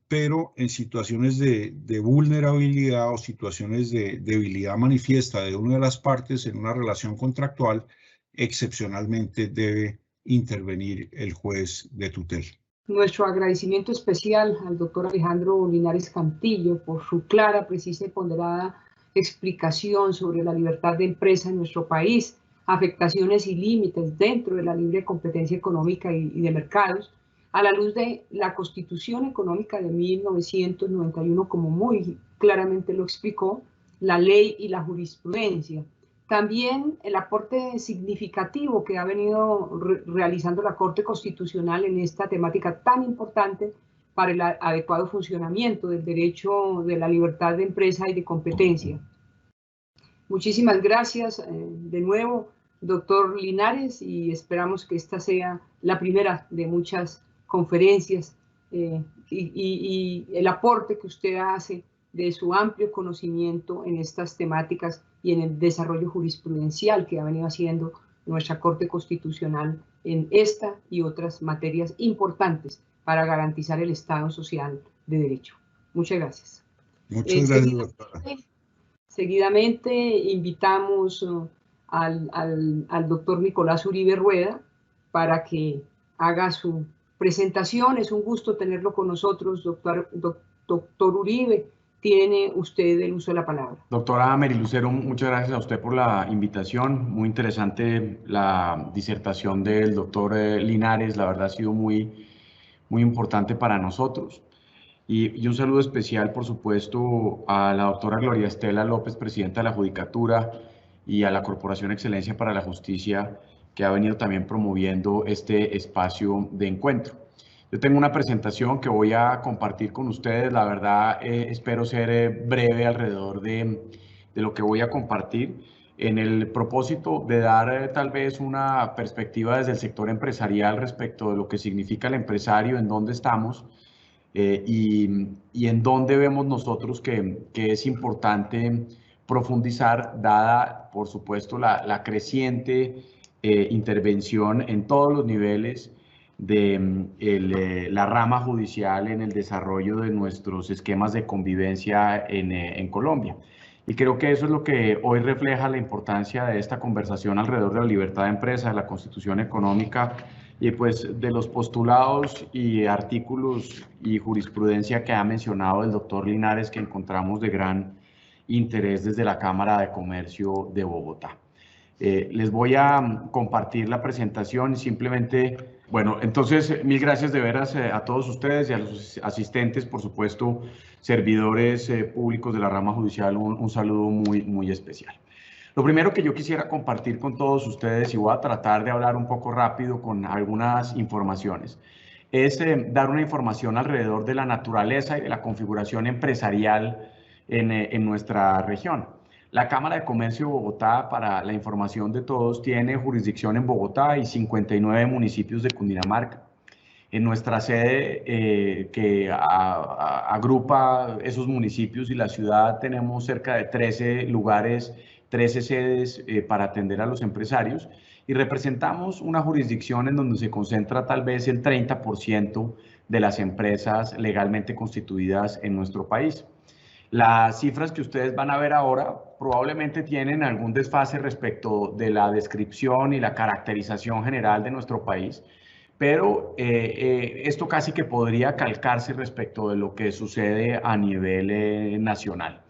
pero en situaciones de vulnerabilidad o situaciones de debilidad manifiesta de una de las partes en una relación contractual, excepcionalmente debe intervenir el juez de tutela. Nuestro agradecimiento especial al doctor Alejandro Linares Cantillo por su clara, precisa y ponderada explicación sobre la libertad de empresa en nuestro país, afectaciones y límites dentro de la libre competencia económica y de mercados, a la luz de la Constitución Económica de 1991, como muy claramente lo explicó, la ley y la jurisprudencia. También el aporte significativo que ha venido realizando la Corte Constitucional en esta temática tan importante para el adecuado funcionamiento del derecho de la libertad de empresa y de competencia. Muchísimas gracias de nuevo, doctor Linares, y esperamos que esta sea la primera de muchas conferencias y el aporte que usted hace de su amplio conocimiento en estas temáticas y en el desarrollo jurisprudencial que ha venido haciendo nuestra Corte Constitucional en esta y otras materias importantes para garantizar el Estado social de derecho. Muchas gracias. Muchas gracias, doctora. Seguidamente invitamos al doctor Nicolás Uribe Rueda para que haga su presentación. Es un gusto tenerlo con nosotros, doctor Uribe. Tiene usted el uso de la palabra. Doctora Marilucero, muchas gracias a usted por la invitación. Muy interesante la disertación del doctor Linares. La verdad ha sido muy importante para nosotros. Y un saludo especial, por supuesto, a la doctora Gloria Estela López, presidenta de la Judicatura, y a la Corporación Excelencia para la Justicia, que ha venido también promoviendo este espacio de encuentro. Yo tengo una presentación que voy a compartir con ustedes. La verdad, espero ser breve alrededor de lo que voy a compartir, en el propósito de dar tal vez una perspectiva desde el sector empresarial respecto de lo que significa el empresario, en dónde estamos y en dónde vemos nosotros que es importante profundizar, dada, por supuesto, la creciente intervención en todos los niveles de la rama judicial en el desarrollo de nuestros esquemas de convivencia en Colombia. Y creo que eso es lo que hoy refleja la importancia de esta conversación alrededor de la libertad de empresa, de la Constitución Económica y pues de los postulados y artículos y jurisprudencia que ha mencionado el doctor Linares, que encontramos de gran interés desde la Cámara de Comercio de Bogotá. Les voy a compartir la presentación y simplemente, bueno, entonces mil gracias de veras a todos ustedes y a los asistentes, por supuesto, servidores públicos de la rama judicial, un saludo muy especial. Lo primero que yo quisiera compartir con todos ustedes, y voy a tratar de hablar un poco rápido con algunas informaciones, es dar una información alrededor de la naturaleza y de la configuración empresarial en nuestra región. La Cámara de Comercio de Bogotá, para la información de todos, tiene jurisdicción en Bogotá y 59 municipios de Cundinamarca. En nuestra sede que agrupa esos municipios y la ciudad, tenemos cerca de 13 lugares, 13 sedes para atender a los empresarios, y representamos una jurisdicción en donde se concentra tal vez el 30% de las empresas legalmente constituidas en nuestro país. Las cifras que ustedes van a ver ahora probablemente tienen algún desfase respecto de la descripción y la caracterización general de nuestro país, pero esto casi que podría calcarse respecto de lo que sucede a nivel nacional.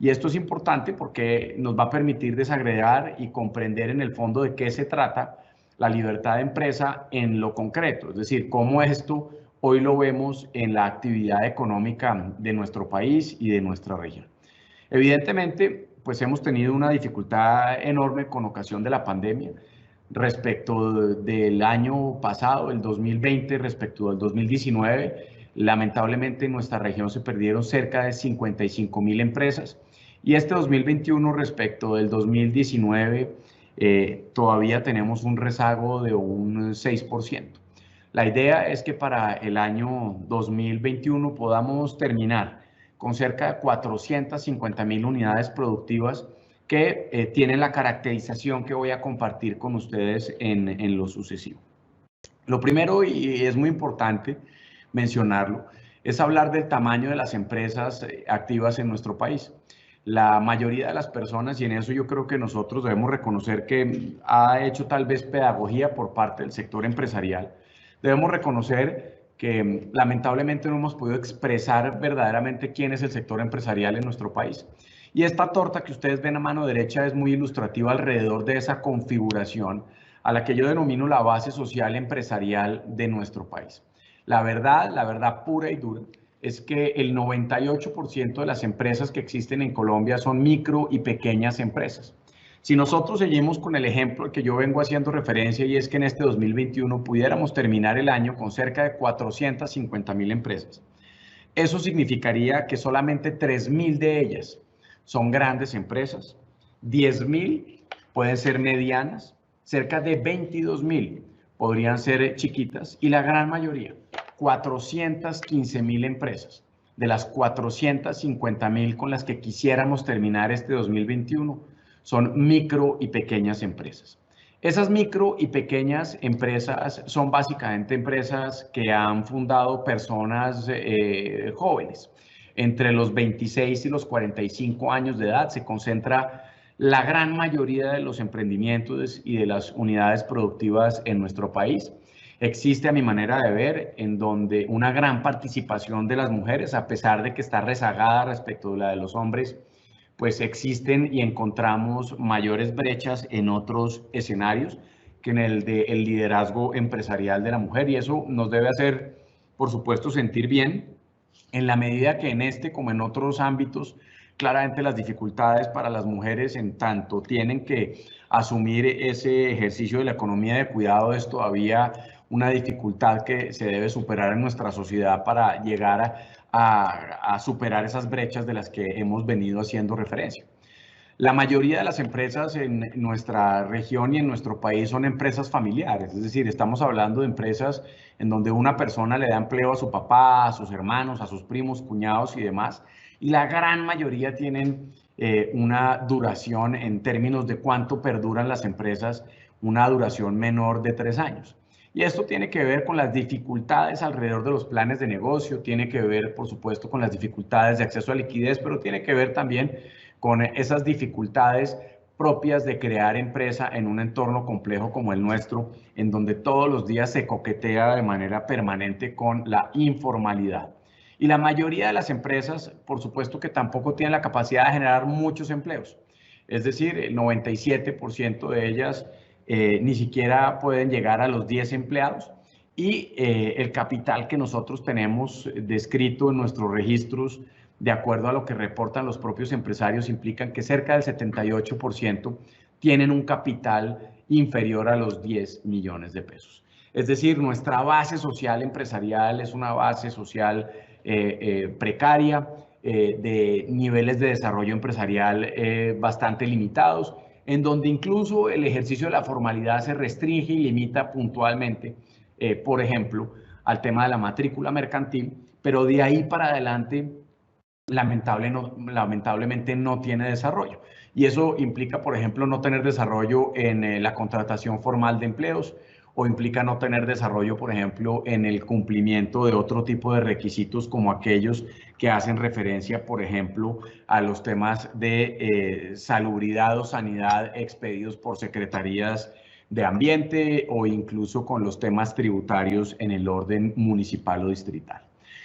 Y esto es importante porque nos va a permitir desagregar y comprender en el fondo de qué se trata la libertad de empresa en lo concreto, es decir, cómo esto hoy lo vemos en la actividad económica de nuestro país y de nuestra región. Evidentemente, pues hemos tenido una dificultad enorme con ocasión de la pandemia respecto del año pasado, el 2020, respecto del 2019. Lamentablemente en nuestra región se perdieron cerca de 55.000 empresas, y este 2021 respecto del 2019 todavía tenemos un rezago de un 6%. La idea es que para el año 2021 podamos terminar con cerca de 450.000 unidades productivas que tienen la caracterización que voy a compartir con ustedes en lo sucesivo. Lo primero, y es muy importante mencionarlo, es hablar del tamaño de las empresas activas en nuestro país. La mayoría de las personas, y en eso yo creo que nosotros debemos reconocer que ha hecho tal vez pedagogía por parte del sector empresarial, debemos reconocer que lamentablemente no hemos podido expresar verdaderamente quién es el sector empresarial en nuestro país. Y esta torta que ustedes ven a mano derecha es muy ilustrativa alrededor de esa configuración a la que yo denomino la base social empresarial de nuestro país. La verdad pura y dura, es que el 98% de las empresas que existen en Colombia son micro y pequeñas empresas. Si nosotros seguimos con el ejemplo al que yo vengo haciendo referencia, y es que en este 2021 pudiéramos terminar el año con cerca de 450.000 empresas, eso significaría que solamente 3.000 de ellas son grandes empresas, 10.000 pueden ser medianas, cerca de 22.000 podrían ser chiquitas, y la gran mayoría, 415.000 empresas, de las 450.000 con las que quisiéramos terminar este 2021, son micro y pequeñas empresas. Esas micro y pequeñas empresas son básicamente empresas que han fundado personas jóvenes. Entre los 26 y los 45 años de edad se concentra la gran mayoría de los emprendimientos y de las unidades productivas en nuestro país. Existe, a mi manera de ver, en donde una gran participación de las mujeres, a pesar de que está rezagada respecto de la de los hombres, pues existen y encontramos mayores brechas en otros escenarios que en el del liderazgo empresarial de la mujer, y eso nos debe hacer, por supuesto, sentir bien, en la medida que en este como en otros ámbitos, claramente las dificultades para las mujeres en tanto tienen que asumir ese ejercicio de la economía de cuidado es todavía una dificultad que se debe superar en nuestra sociedad para llegar a superar esas brechas de las que hemos venido haciendo referencia. La mayoría de las empresas en nuestra región y en nuestro país son empresas familiares, es decir, estamos hablando de empresas en donde una persona le da empleo a su papá, a sus hermanos, a sus primos, cuñados y demás, y la gran mayoría tienen una duración en términos de cuánto perduran las empresas, una duración menor de 3 años. Y esto tiene que ver con las dificultades alrededor de los planes de negocio, tiene que ver, por supuesto, con las dificultades de acceso a liquidez, pero tiene que ver también con esas dificultades propias de crear empresa en un entorno complejo como el nuestro, en donde todos los días se coquetea de manera permanente con la informalidad. Y la mayoría de las empresas, por supuesto que tampoco tienen la capacidad de generar muchos empleos. Es decir, el 97% de ellas ni siquiera pueden llegar a los 10 empleados. Y el capital que nosotros tenemos descrito en nuestros registros, de acuerdo a lo que reportan los propios empresarios, implican que cerca del 78% tienen un capital inferior a los 10 millones de pesos. Es decir, nuestra base social empresarial es una base social precaria, de niveles de desarrollo empresarial bastante limitados, en donde incluso el ejercicio de la formalidad se restringe y limita puntualmente, por ejemplo, al tema de la matrícula mercantil, pero de ahí para adelante lamentablemente no tiene desarrollo. Y eso implica, por ejemplo, no tener desarrollo en la contratación formal de empleos, o implica no tener desarrollo, por ejemplo, en el cumplimiento de otro tipo de requisitos como aquellos que hacen referencia, por ejemplo, a los temas de salubridad o sanidad expedidos por secretarías de ambiente, o incluso con los temas tributarios en el orden municipal o distrital.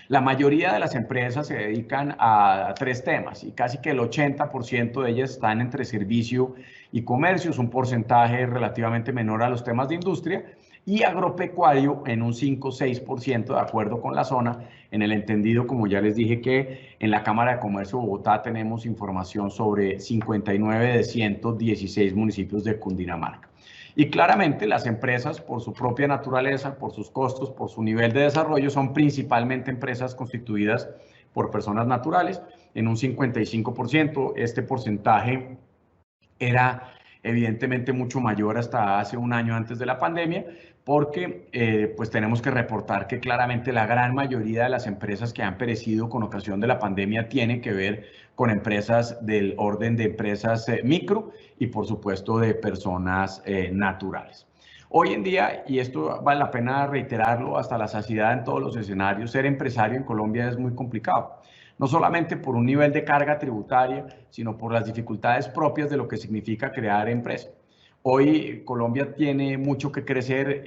La mayoría de las empresas se dedican a 3 temas y casi que el 80% de ellas están entre servicio y comercio, es un porcentaje relativamente menor a los temas de industria, y agropecuario en un 5-6% de acuerdo con la zona, en el entendido, como ya les dije, que en la Cámara de Comercio de Bogotá tenemos información sobre 59 de 116 municipios de Cundinamarca. Y claramente las empresas, por su propia naturaleza, por sus costos, por su nivel de desarrollo, son principalmente empresas constituidas por personas naturales, en un 55%. Este porcentaje era evidentemente mucho mayor hasta hace un año antes de la pandemia, porque pues tenemos que reportar que claramente la gran mayoría de las empresas que han perecido con ocasión de la pandemia tienen que ver con empresas del orden de empresas micro y por supuesto de personas naturales. Hoy en día, y esto vale la pena reiterarlo hasta la saciedad en todos los escenarios, ser empresario en Colombia es muy complicado. No solamente por un nivel de carga tributaria, sino por las dificultades propias de lo que significa crear empresa. Hoy Colombia tiene mucho que crecer,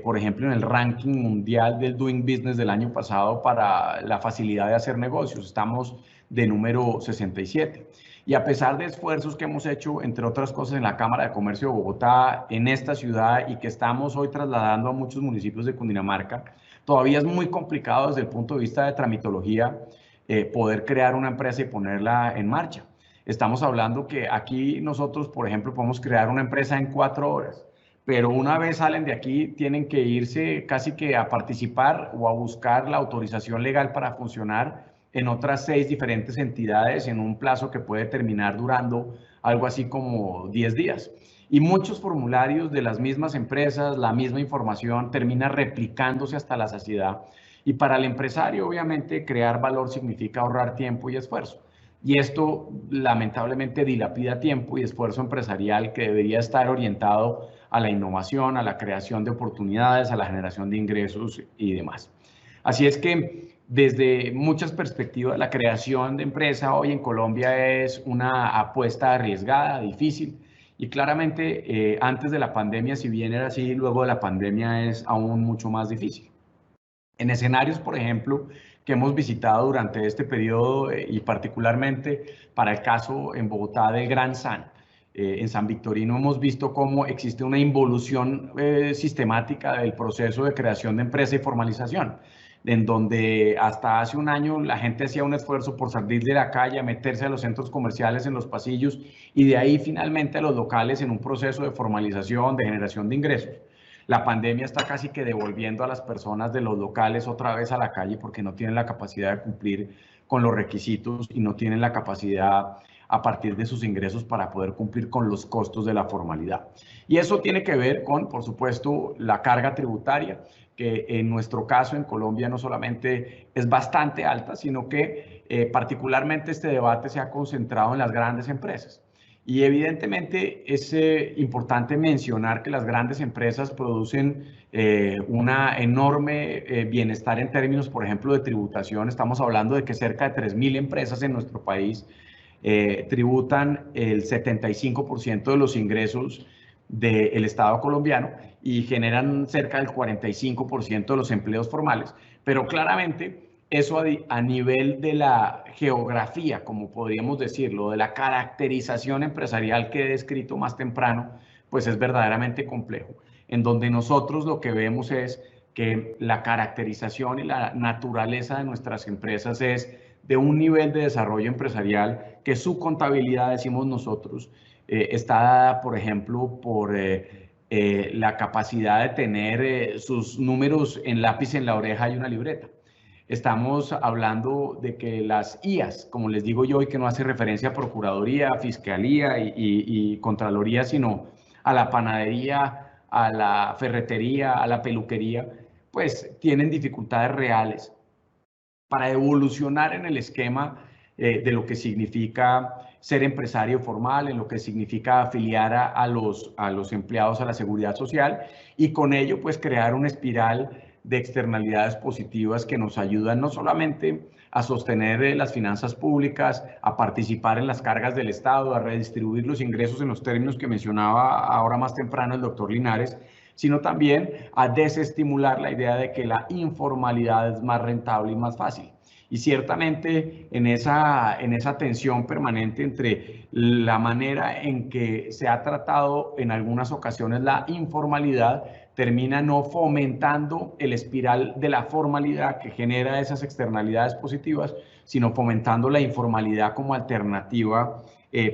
por ejemplo, en el ranking mundial del Doing Business del año pasado para la facilidad de hacer negocios. Estamos de número 67. Y a pesar de esfuerzos que hemos hecho, entre otras cosas, en la Cámara de Comercio de Bogotá, en esta ciudad, y que estamos hoy trasladando a muchos municipios de Cundinamarca, todavía es muy complicado desde el punto de vista de tramitología poder crear una empresa y ponerla en marcha. Estamos hablando que aquí nosotros, por ejemplo, podemos crear una empresa en 4 horas, pero una vez salen de aquí tienen que irse casi que a participar o a buscar la autorización legal para funcionar en otras 6 diferentes entidades en un plazo que puede terminar durando algo así como 10 días. Y muchos formularios de las mismas empresas, la misma información, termina replicándose hasta la saciedad. Y para el empresario, obviamente, crear valor significa ahorrar tiempo y esfuerzo. Y esto, lamentablemente, dilapida tiempo y esfuerzo empresarial que debería estar orientado a la innovación, a la creación de oportunidades, a la generación de ingresos y demás. Así es que, desde muchas perspectivas, la creación de empresa hoy en Colombia es una apuesta arriesgada, difícil. Y claramente, antes de la pandemia, si bien era así, luego de la pandemia es aún mucho más difícil. En escenarios, por ejemplo, que hemos visitado durante este periodo y particularmente para el caso en Bogotá del Gran San, en San Victorino hemos visto cómo existe una involución sistemática del proceso de creación de empresa y formalización, en donde hasta hace un año la gente hacía un esfuerzo por salir de la calle, a meterse a los centros comerciales, en los pasillos, y de ahí finalmente a los locales en un proceso de formalización, de generación de ingresos. La pandemia está casi que devolviendo a las personas de los locales otra vez a la calle porque no tienen la capacidad de cumplir con los requisitos y no tienen la capacidad a partir de sus ingresos para poder cumplir con los costos de la formalidad. Y eso tiene que ver con, por supuesto, la carga tributaria, que en nuestro caso en Colombia no solamente es bastante alta, sino que particularmente este debate se ha concentrado en las grandes empresas. Y evidentemente es importante mencionar que las grandes empresas producen una enorme bienestar en términos, por ejemplo, de tributación. Estamos hablando de que cerca de 3.000 empresas en nuestro país tributan el 75% de los ingresos del Estado colombiano y generan cerca del 45% de los empleos formales. Pero claramente Eso a nivel de la geografía, como podríamos decirlo, de la caracterización empresarial que he descrito más temprano, pues es verdaderamente complejo. En donde nosotros lo que vemos es que la caracterización y la naturaleza de nuestras empresas es de un nivel de desarrollo empresarial que su contabilidad, decimos nosotros, está dada, por ejemplo, por la capacidad de tener sus números en lápiz en la oreja y una libreta. Estamos hablando de que las IAs, como les digo yo, y que no hace referencia a Procuraduría, Fiscalía y Contraloría, sino a la panadería, a la ferretería, a la peluquería, pues tienen dificultades reales para evolucionar en el esquema de lo que significa ser empresario formal, en lo que significa afiliar a los empleados a la seguridad social y con ello pues crear una espiral de externalidades positivas que nos ayudan no solamente a sostener las finanzas públicas, a participar en las cargas del Estado, a redistribuir los ingresos en los términos que mencionaba ahora más temprano el doctor Linares, sino también a desestimular la idea de que la informalidad es más rentable y más fácil. Y ciertamente en esa tensión permanente entre la manera en que se ha tratado en algunas ocasiones la informalidad, termina no fomentando el espiral de la formalidad que genera esas externalidades positivas, sino fomentando la informalidad como alternativa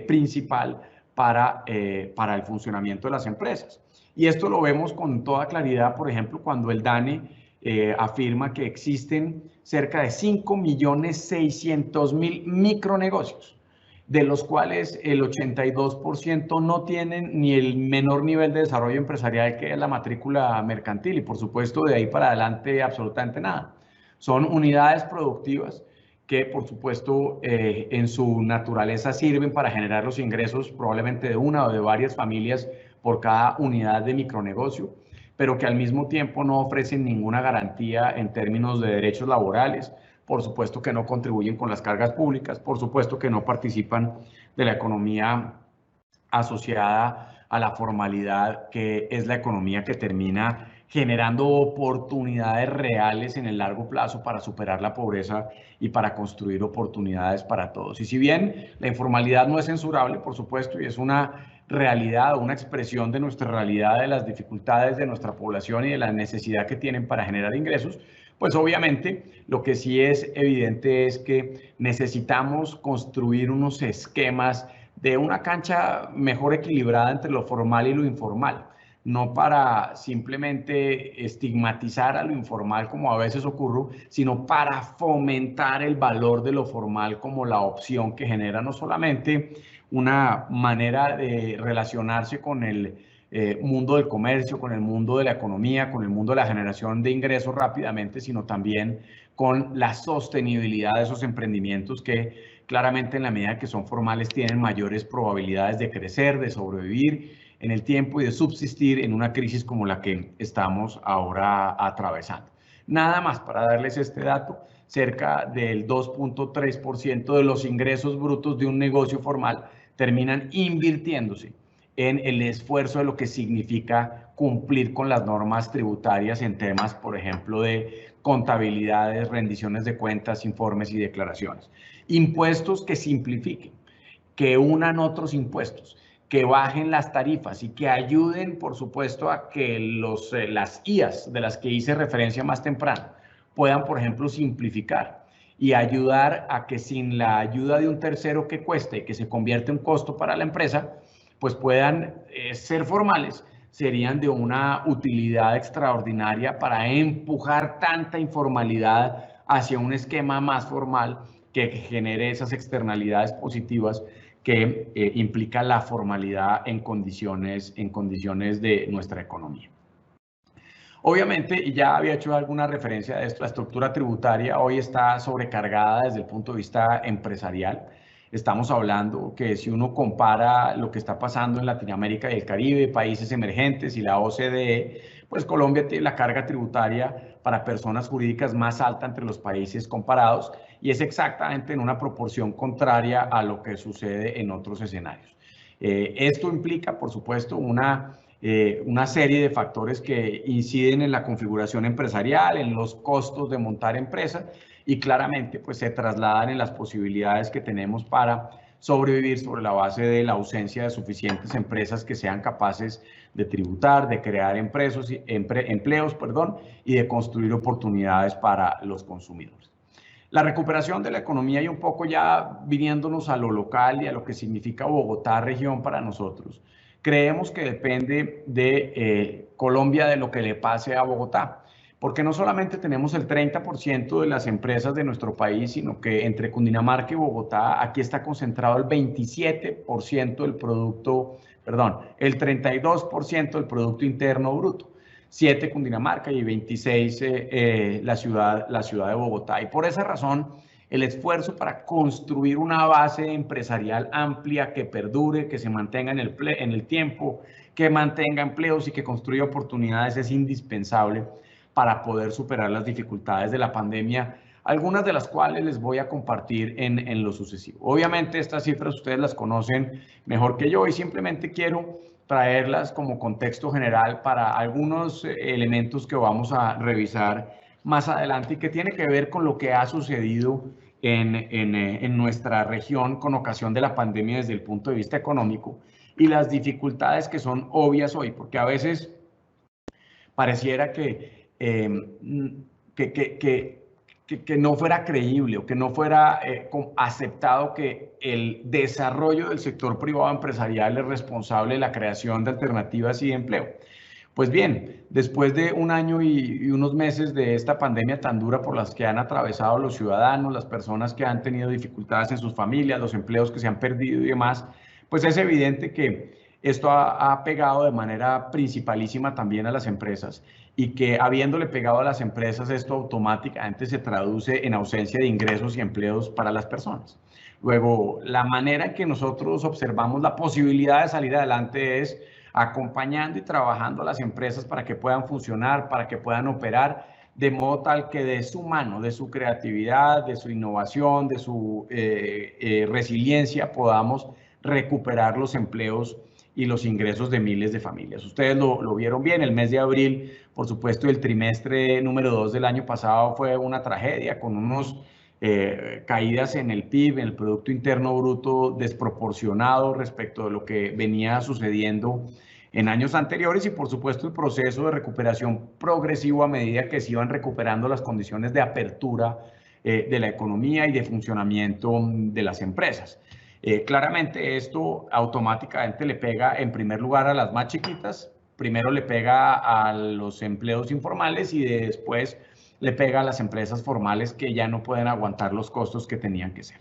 principal para el funcionamiento de las empresas. Y esto lo vemos con toda claridad, por ejemplo, cuando el DANE afirma que existen cerca de 5.600.000 micronegocios, de los cuales el 82% no tienen ni el menor nivel de desarrollo empresarial que es la matrícula mercantil y por supuesto de ahí para adelante absolutamente nada. Son unidades productivas que por supuesto en su naturaleza sirven para generar los ingresos probablemente de una o de varias familias por cada unidad de micronegocio, pero que al mismo tiempo no ofrecen ninguna garantía en términos de derechos laborales, por supuesto que no contribuyen con las cargas públicas, por supuesto que no participan de la economía asociada a la formalidad, que es la economía que termina generando oportunidades reales en el largo plazo para superar la pobreza y para construir oportunidades para todos. Y si bien la informalidad no es censurable, por supuesto, y es una realidad, una expresión de nuestra realidad, de las dificultades de nuestra población y de la necesidad que tienen para generar ingresos, pues obviamente lo que sí es evidente es que necesitamos construir unos esquemas de una cancha mejor equilibrada entre lo formal y lo informal, no para simplemente estigmatizar a lo informal como a veces ocurre, sino para fomentar el valor de lo formal como la opción que genera no solamente una manera de relacionarse con el mundo del comercio, con el mundo de la economía, con el mundo de la generación de ingresos rápidamente, sino también con la sostenibilidad de esos emprendimientos que claramente en la medida que son formales tienen mayores probabilidades de crecer, de sobrevivir en el tiempo y de subsistir en una crisis como la que estamos ahora atravesando. Nada más para darles este dato, cerca del 2.3% de los ingresos brutos de un negocio formal terminan invirtiéndose en el esfuerzo de lo que significa cumplir con las normas tributarias en temas, por ejemplo, de contabilidades, rendiciones de cuentas, informes y declaraciones. Impuestos que simplifiquen, que unan otros impuestos, que bajen las tarifas y que ayuden, por supuesto, a que las IAs de las que hice referencia más temprano puedan, por ejemplo, simplificar y ayudar a que sin la ayuda de un tercero que cueste y que se convierte en costo para la empresa, pues puedan ser formales, serían de una utilidad extraordinaria para empujar tanta informalidad hacia un esquema más formal que genere esas externalidades positivas que implica la formalidad en condiciones de nuestra economía. Obviamente, y ya había hecho alguna referencia a esto, la estructura tributaria hoy está sobrecargada desde el punto de vista empresarial. Estamos hablando que si uno compara lo que está pasando en Latinoamérica y el Caribe, países emergentes y la OCDE, pues Colombia tiene la carga tributaria para personas jurídicas más alta entre los países comparados y es exactamente en una proporción contraria a lo que sucede en otros escenarios. Esto implica, por supuesto, una serie de factores que inciden en la configuración empresarial, en los costos de montar empresa y claramente pues se trasladan en las posibilidades que tenemos para sobrevivir sobre la base de la ausencia de suficientes empresas que sean capaces de tributar, de crear empleos, y de construir oportunidades para los consumidores. La recuperación de la economía y un poco ya viniéndonos a lo local y a lo que significa Bogotá región para nosotros, creemos que depende de Colombia de lo que le pase a Bogotá, porque no solamente tenemos el 30% de las empresas de nuestro país, sino que entre Cundinamarca y Bogotá aquí está concentrado el 27% del producto, perdón, el 32% del Producto Interno Bruto. 7 Cundinamarca y 26 la ciudad de Bogotá. Y por esa razón, el esfuerzo para construir una base empresarial amplia que perdure, que se mantenga en el tiempo, que mantenga empleos y que construya oportunidades es indispensable para poder superar las dificultades de la pandemia, algunas de las cuales les voy a compartir en lo sucesivo. Obviamente estas cifras ustedes las conocen mejor que yo y simplemente quiero traerlas como contexto general para algunos elementos que vamos a revisar más adelante y que tiene que ver con lo que ha sucedido en nuestra región con ocasión de la pandemia desde el punto de vista económico y las dificultades que son obvias hoy, porque a veces pareciera que no fuera creíble o que no fuera aceptado que el desarrollo del sector privado empresarial es responsable de la creación de alternativas y de empleo. Pues bien, después de un año y unos meses de esta pandemia tan dura por las que han atravesado los ciudadanos, las personas que han tenido dificultades en sus familias, los empleos que se han perdido y demás, pues es evidente que esto ha pegado de manera principalísima también a las empresas y que habiéndole pegado a las empresas, esto automáticamente se traduce en ausencia de ingresos y empleos para las personas. Luego, la manera en que nosotros observamos la posibilidad de salir adelante es acompañando y trabajando a las empresas para que puedan funcionar, para que puedan operar, de modo tal que de su mano, de su creatividad, de su innovación, de su resiliencia, podamos recuperar los empleos y los ingresos de miles de familias. Ustedes lo vieron bien, el mes de abril, por supuesto, el trimestre número 2 del año pasado fue una tragedia con unos caídas en el PIB, en el Producto Interno Bruto desproporcionado respecto de lo que venía sucediendo en años anteriores y por supuesto el proceso de recuperación progresivo a medida que se iban recuperando las condiciones de apertura de la economía y de funcionamiento de las empresas. Claramente esto automáticamente le pega en primer lugar a las más chiquitas, primero le pega a los empleos informales y después le pega a las empresas formales que ya no pueden aguantar los costos que tenían que ser.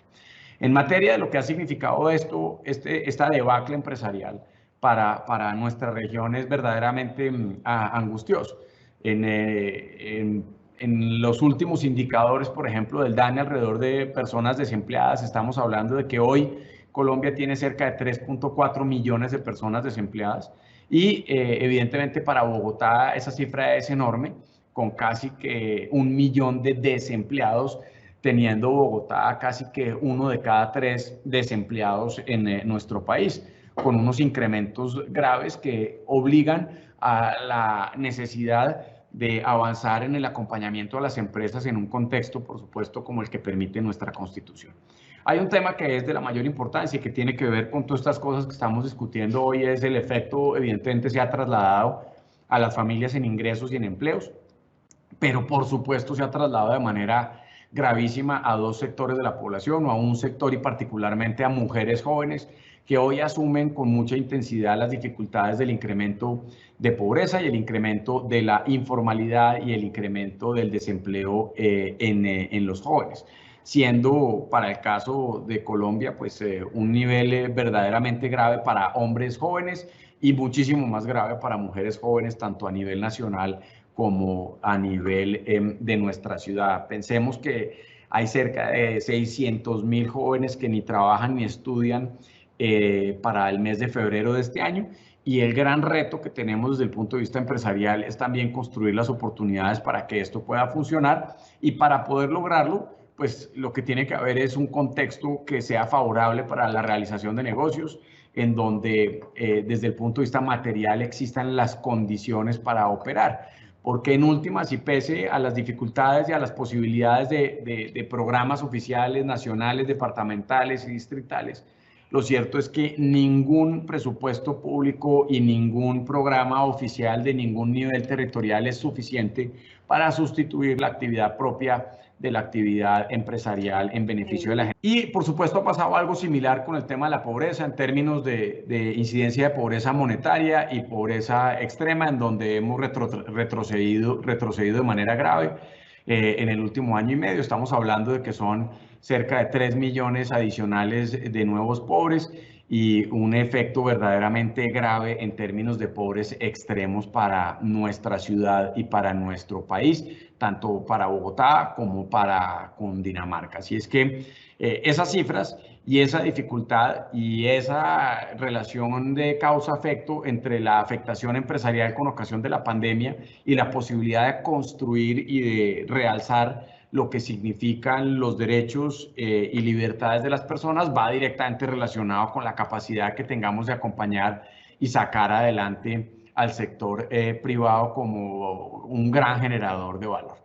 En materia de lo que ha significado esto, esta debacle empresarial para nuestra región es verdaderamente angustioso. En los últimos indicadores, por ejemplo, del DANE alrededor de personas desempleadas, estamos hablando de que hoy Colombia tiene cerca de 3.4 millones de personas desempleadas y evidentemente para Bogotá esa cifra es enorme, con casi que 1 millón de desempleados, teniendo Bogotá casi que 1 de cada 3 desempleados en nuestro país, con unos incrementos graves que obligan a la necesidad de avanzar en el acompañamiento a las empresas en un contexto, por supuesto, como el que permite nuestra Constitución. Hay un tema que es de la mayor importancia y que tiene que ver con todas estas cosas que estamos discutiendo hoy, es el efecto, evidentemente, se ha trasladado a las familias en ingresos y en empleos, pero por supuesto se ha trasladado de manera gravísima a 2 sectores de la población o a un sector y particularmente a mujeres jóvenes que hoy asumen con mucha intensidad las dificultades del incremento de pobreza y el incremento de la informalidad y el incremento del desempleo en los jóvenes, siendo para el caso de Colombia pues un nivel verdaderamente grave para hombres jóvenes y muchísimo más grave para mujeres jóvenes, tanto a nivel nacional como a nivel de nuestra ciudad. Pensemos que hay cerca de 600.000 jóvenes que ni trabajan ni estudian para el mes de febrero de este año y el gran reto que tenemos desde el punto de vista empresarial es también construir las oportunidades para que esto pueda funcionar y para poder lograrlo, pues lo que tiene que haber es un contexto que sea favorable para la realización de negocios, en donde desde el punto de vista material existan las condiciones para operar. porque en últimas y pese a las dificultades y a las posibilidades de programas oficiales, nacionales, departamentales y distritales, lo cierto es que ningún presupuesto público y ningún programa oficial de ningún nivel territorial es suficiente para sustituir la actividad propia de la actividad empresarial en beneficio de la gente. Y por supuesto ha pasado algo similar con el tema de la pobreza en términos de incidencia de pobreza monetaria y pobreza extrema, en donde hemos retrocedido de manera grave en el último año y medio. Estamos hablando de que son cerca de 3 millones adicionales de nuevos pobres y un efecto verdaderamente grave en términos de pobres extremos para nuestra ciudad y para nuestro país, tanto para Bogotá como para Cundinamarca. Así es que esas cifras y esa dificultad y esa relación de causa-efecto entre la afectación empresarial con ocasión de la pandemia y la posibilidad de construir y de realzar lo que significan los derechos y libertades de las personas va directamente relacionado con la capacidad que tengamos de acompañar y sacar adelante al sector privado como un gran generador de valor.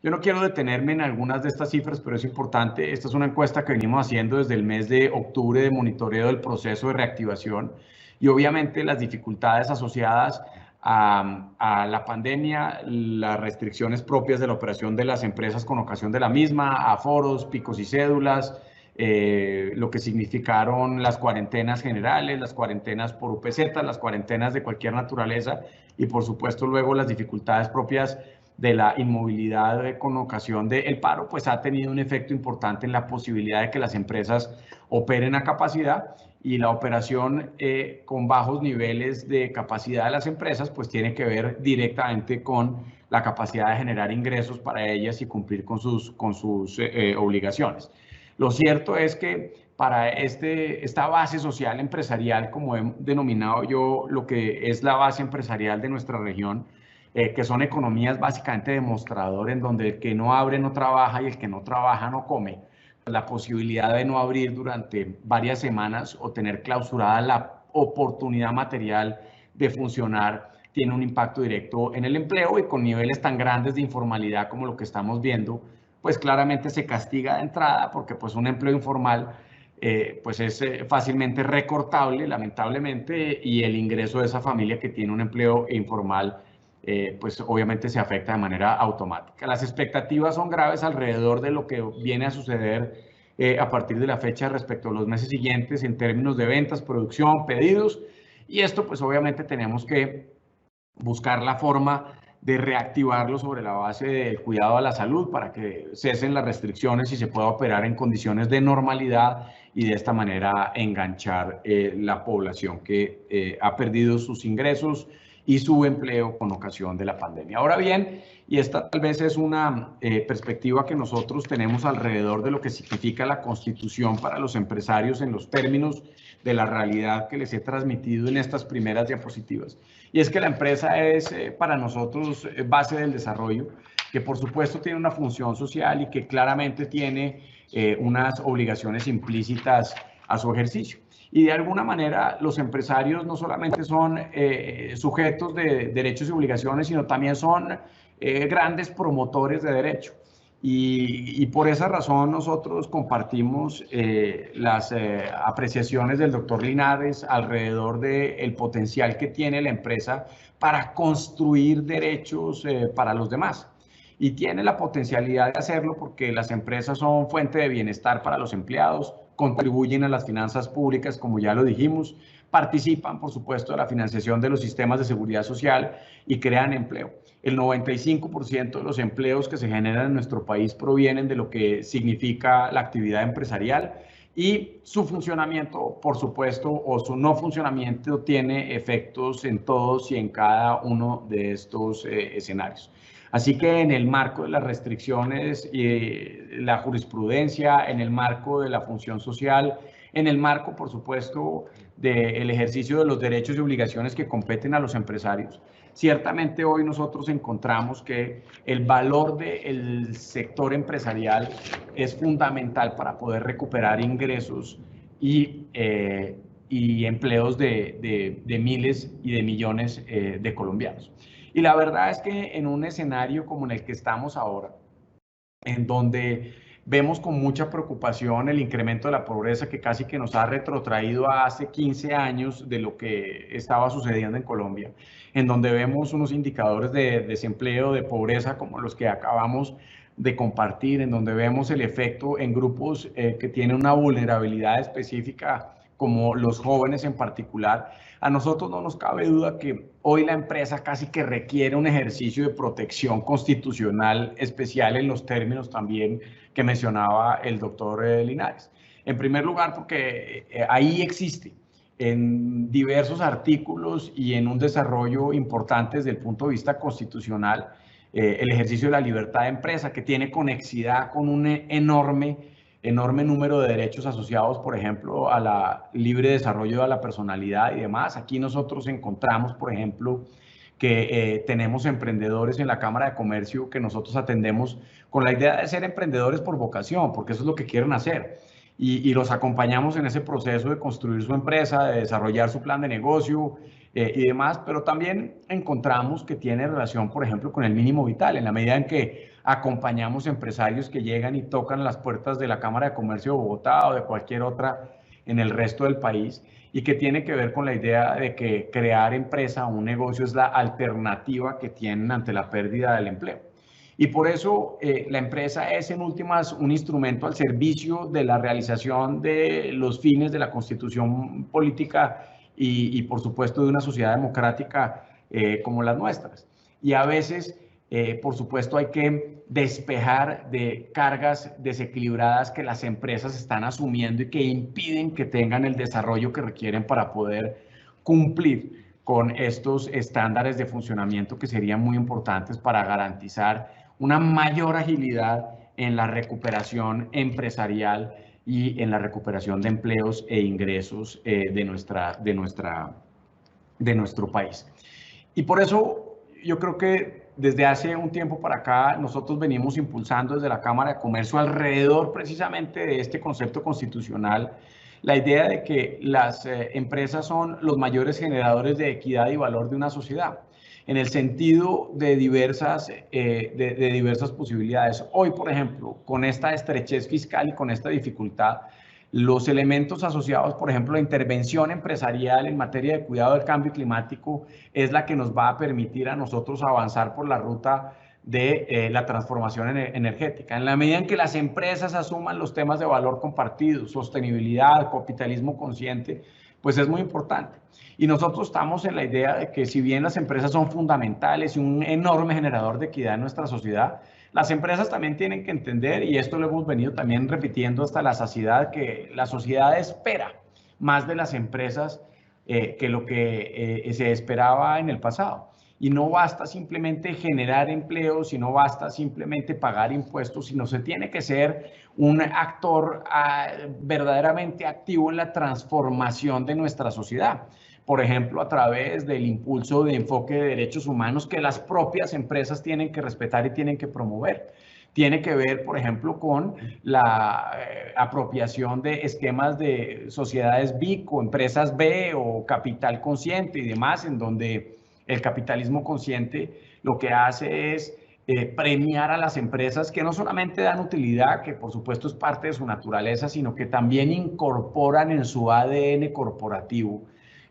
Yo no quiero detenerme en algunas de estas cifras, pero es importante. Esta es una encuesta que venimos haciendo desde el mes de octubre de monitoreo del proceso de reactivación y obviamente las dificultades asociadas a la pandemia, las restricciones propias de la operación de las empresas con ocasión de la misma, aforos, picos y cédulas, lo que significaron las cuarentenas generales, las cuarentenas por UPZ, las cuarentenas de cualquier naturaleza y por supuesto luego las dificultades propias de la inmovilidad con ocasión del paro, pues ha tenido un efecto importante en la posibilidad de que las empresas operen a capacidad y la operación con bajos niveles de capacidad de las empresas, pues tiene que ver directamente con la capacidad de generar ingresos para ellas y cumplir con sus obligaciones. Lo cierto es que para esta base social empresarial, como he denominado yo lo que es la base empresarial de nuestra región, que son economías básicamente de mostrador, en donde el que no abre no trabaja y el que no trabaja no come, la posibilidad de no abrir durante varias semanas o tener clausurada la oportunidad material de funcionar tiene un impacto directo en el empleo y con niveles tan grandes de informalidad como lo que estamos viendo, pues claramente se castiga de entrada porque pues un empleo informal pues es fácilmente recortable, lamentablemente, y el ingreso de esa familia que tiene un empleo informal pues obviamente se afecta de manera automática. Las expectativas son graves alrededor de lo que viene a suceder a partir de la fecha respecto a los meses siguientes en términos de ventas, producción, pedidos, y esto pues obviamente tenemos que buscar la forma de reactivarlo sobre la base del cuidado a la salud para que cesen las restricciones y se pueda operar en condiciones de normalidad y de esta manera enganchar la población que ha perdido sus ingresos y su empleo con ocasión de la pandemia. Ahora bien, y esta tal vez es una perspectiva que nosotros tenemos alrededor de lo que significa la Constitución para los empresarios en los términos de la realidad que les he transmitido en estas primeras diapositivas. Y es que la empresa es para nosotros base del desarrollo, que por supuesto tiene una función social y que claramente tiene unas obligaciones implícitas a su ejercicio. Y de alguna manera los empresarios no solamente son sujetos de derechos y obligaciones, sino también son grandes promotores de derecho. Y por esa razón nosotros compartimos las apreciaciones del doctor Linares alrededor del potencial que tiene la empresa para construir derechos para los demás. Y tiene la potencialidad de hacerlo porque las empresas son fuente de bienestar para los empleados, contribuyen a las finanzas públicas, como ya lo dijimos, participan, por supuesto, de la financiación de los sistemas de seguridad social y crean empleo. El 95% de los empleos que se generan en nuestro país provienen de lo que significa la actividad empresarial y su funcionamiento, por supuesto, o su no funcionamiento tiene efectos en todos y en cada uno de estos escenarios. Así que en el marco de las restricciones y la jurisprudencia, en el marco de la función social, en el marco, por supuesto, del ejercicio de los derechos y obligaciones que competen a los empresarios, ciertamente hoy nosotros encontramos que el valor del sector empresarial es fundamental para poder recuperar ingresos y empleos de miles y de millones de colombianos. Y la verdad es que en un escenario como en el que estamos ahora, en donde vemos con mucha preocupación el incremento de la pobreza que casi que nos ha retrotraído a hace 15 años de lo que estaba sucediendo en Colombia, en donde vemos unos indicadores de desempleo, de pobreza como los que acabamos de compartir, en donde vemos el efecto en grupos que tienen una vulnerabilidad específica, como los jóvenes en particular. A nosotros no nos cabe duda que hoy la empresa casi que requiere un ejercicio de protección constitucional especial en los términos también que mencionaba el doctor Linares. En primer lugar, porque ahí existe en diversos artículos y en un desarrollo importante desde el punto de vista constitucional el ejercicio de la libertad de empresa, que tiene conexidad con un enorme número de derechos asociados, por ejemplo, a la libre desarrollo de la personalidad y demás. Aquí nosotros encontramos, por ejemplo, que tenemos emprendedores en la Cámara de Comercio que nosotros atendemos con la idea de ser emprendedores por vocación, porque eso es lo que quieren hacer. Y los acompañamos en ese proceso de construir su empresa, de desarrollar su plan de negocio y demás, pero también encontramos que tiene relación, por ejemplo, con el mínimo vital, en la medida en que acompañamos empresarios que llegan y tocan las puertas de la Cámara de Comercio de Bogotá o de cualquier otra en el resto del país, y que tiene que ver con la idea de que crear empresa o un negocio es la alternativa que tienen ante la pérdida del empleo. Y por eso la empresa es en últimas un instrumento al servicio de la realización de los fines de la constitución política y por supuesto de una sociedad democrática como las nuestras. Y a veces, por supuesto, hay que despejar de cargas desequilibradas que las empresas están asumiendo y que impiden que tengan el desarrollo que requieren para poder cumplir con estos estándares de funcionamiento que serían muy importantes para garantizar una mayor agilidad en la recuperación empresarial y en la recuperación de empleos e ingresos de nuestro país. Y por eso yo creo que desde hace un tiempo para acá nosotros venimos impulsando desde la Cámara de Comercio alrededor precisamente de este concepto constitucional la idea de que las empresas son los mayores generadores de equidad y valor de una sociedad, en el sentido de diversas posibilidades. Hoy, por ejemplo, con esta estrechez fiscal y con esta dificultad, los elementos asociados, por ejemplo, a intervención empresarial en materia de cuidado del cambio climático es la que nos va a permitir a nosotros avanzar por la ruta de la transformación energética. En la medida en que las empresas asuman los temas de valor compartido, sostenibilidad, capitalismo consciente, pues es muy importante. Y nosotros estamos en la idea de que si bien las empresas son fundamentales y un enorme generador de equidad en nuestra sociedad, las empresas también tienen que entender, y esto lo hemos venido también repitiendo hasta la saciedad, que la sociedad espera más de las empresas que lo que se esperaba en el pasado. Y no basta simplemente generar empleos, y no basta simplemente pagar impuestos, sino se tiene que ser un actor verdaderamente activo en la transformación de nuestra sociedad. Por ejemplo, a través del impulso de enfoque de derechos humanos que las propias empresas tienen que respetar y tienen que promover. Tiene que ver, por ejemplo, con la apropiación de esquemas de sociedades BIC o empresas B o capital consciente y demás, en donde el capitalismo consciente lo que hace es premiar a las empresas que no solamente dan utilidad, que por supuesto es parte de su naturaleza, sino que también incorporan en su ADN corporativo